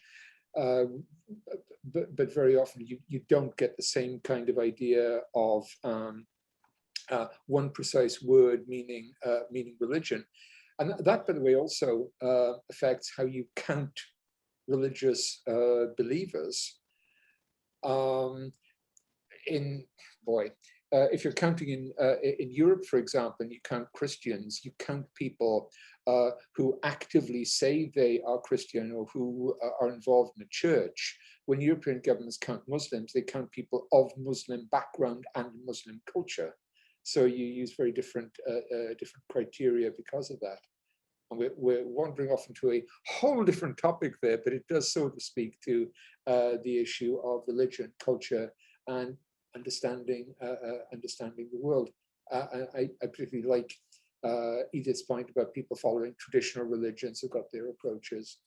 but very often you don't get the same kind of idea of one precise word meaning religion, and that, by the way, also affects how you count religious believers. If you're counting in Europe, for example, and you count Christians, you count people who actively say they are Christian or who are involved in a church. When European governments count Muslims, they count people of Muslim background and Muslim culture. So you use very different criteria because of that. And we're wandering off into a whole different topic there, but it does, so to speak, to the issue of religion, culture, and understanding the world. I particularly like Edith's point about people following traditional religions who've got their approaches.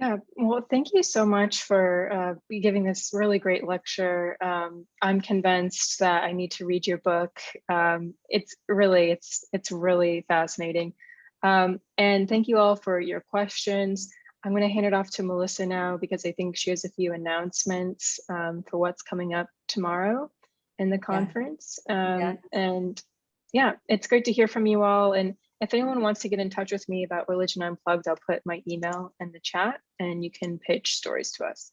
Yeah, well, thank you so much for giving this really great lecture. I'm convinced that I need to read your book. It's really fascinating. And thank you all for your questions. I'm going to hand it off to Melissa now because I think she has a few announcements for what's coming up tomorrow in the conference. And yeah, it's great to hear from you all. And if anyone wants to get in touch with me about Religion Unplugged, I'll put my email in the chat and you can pitch stories to us.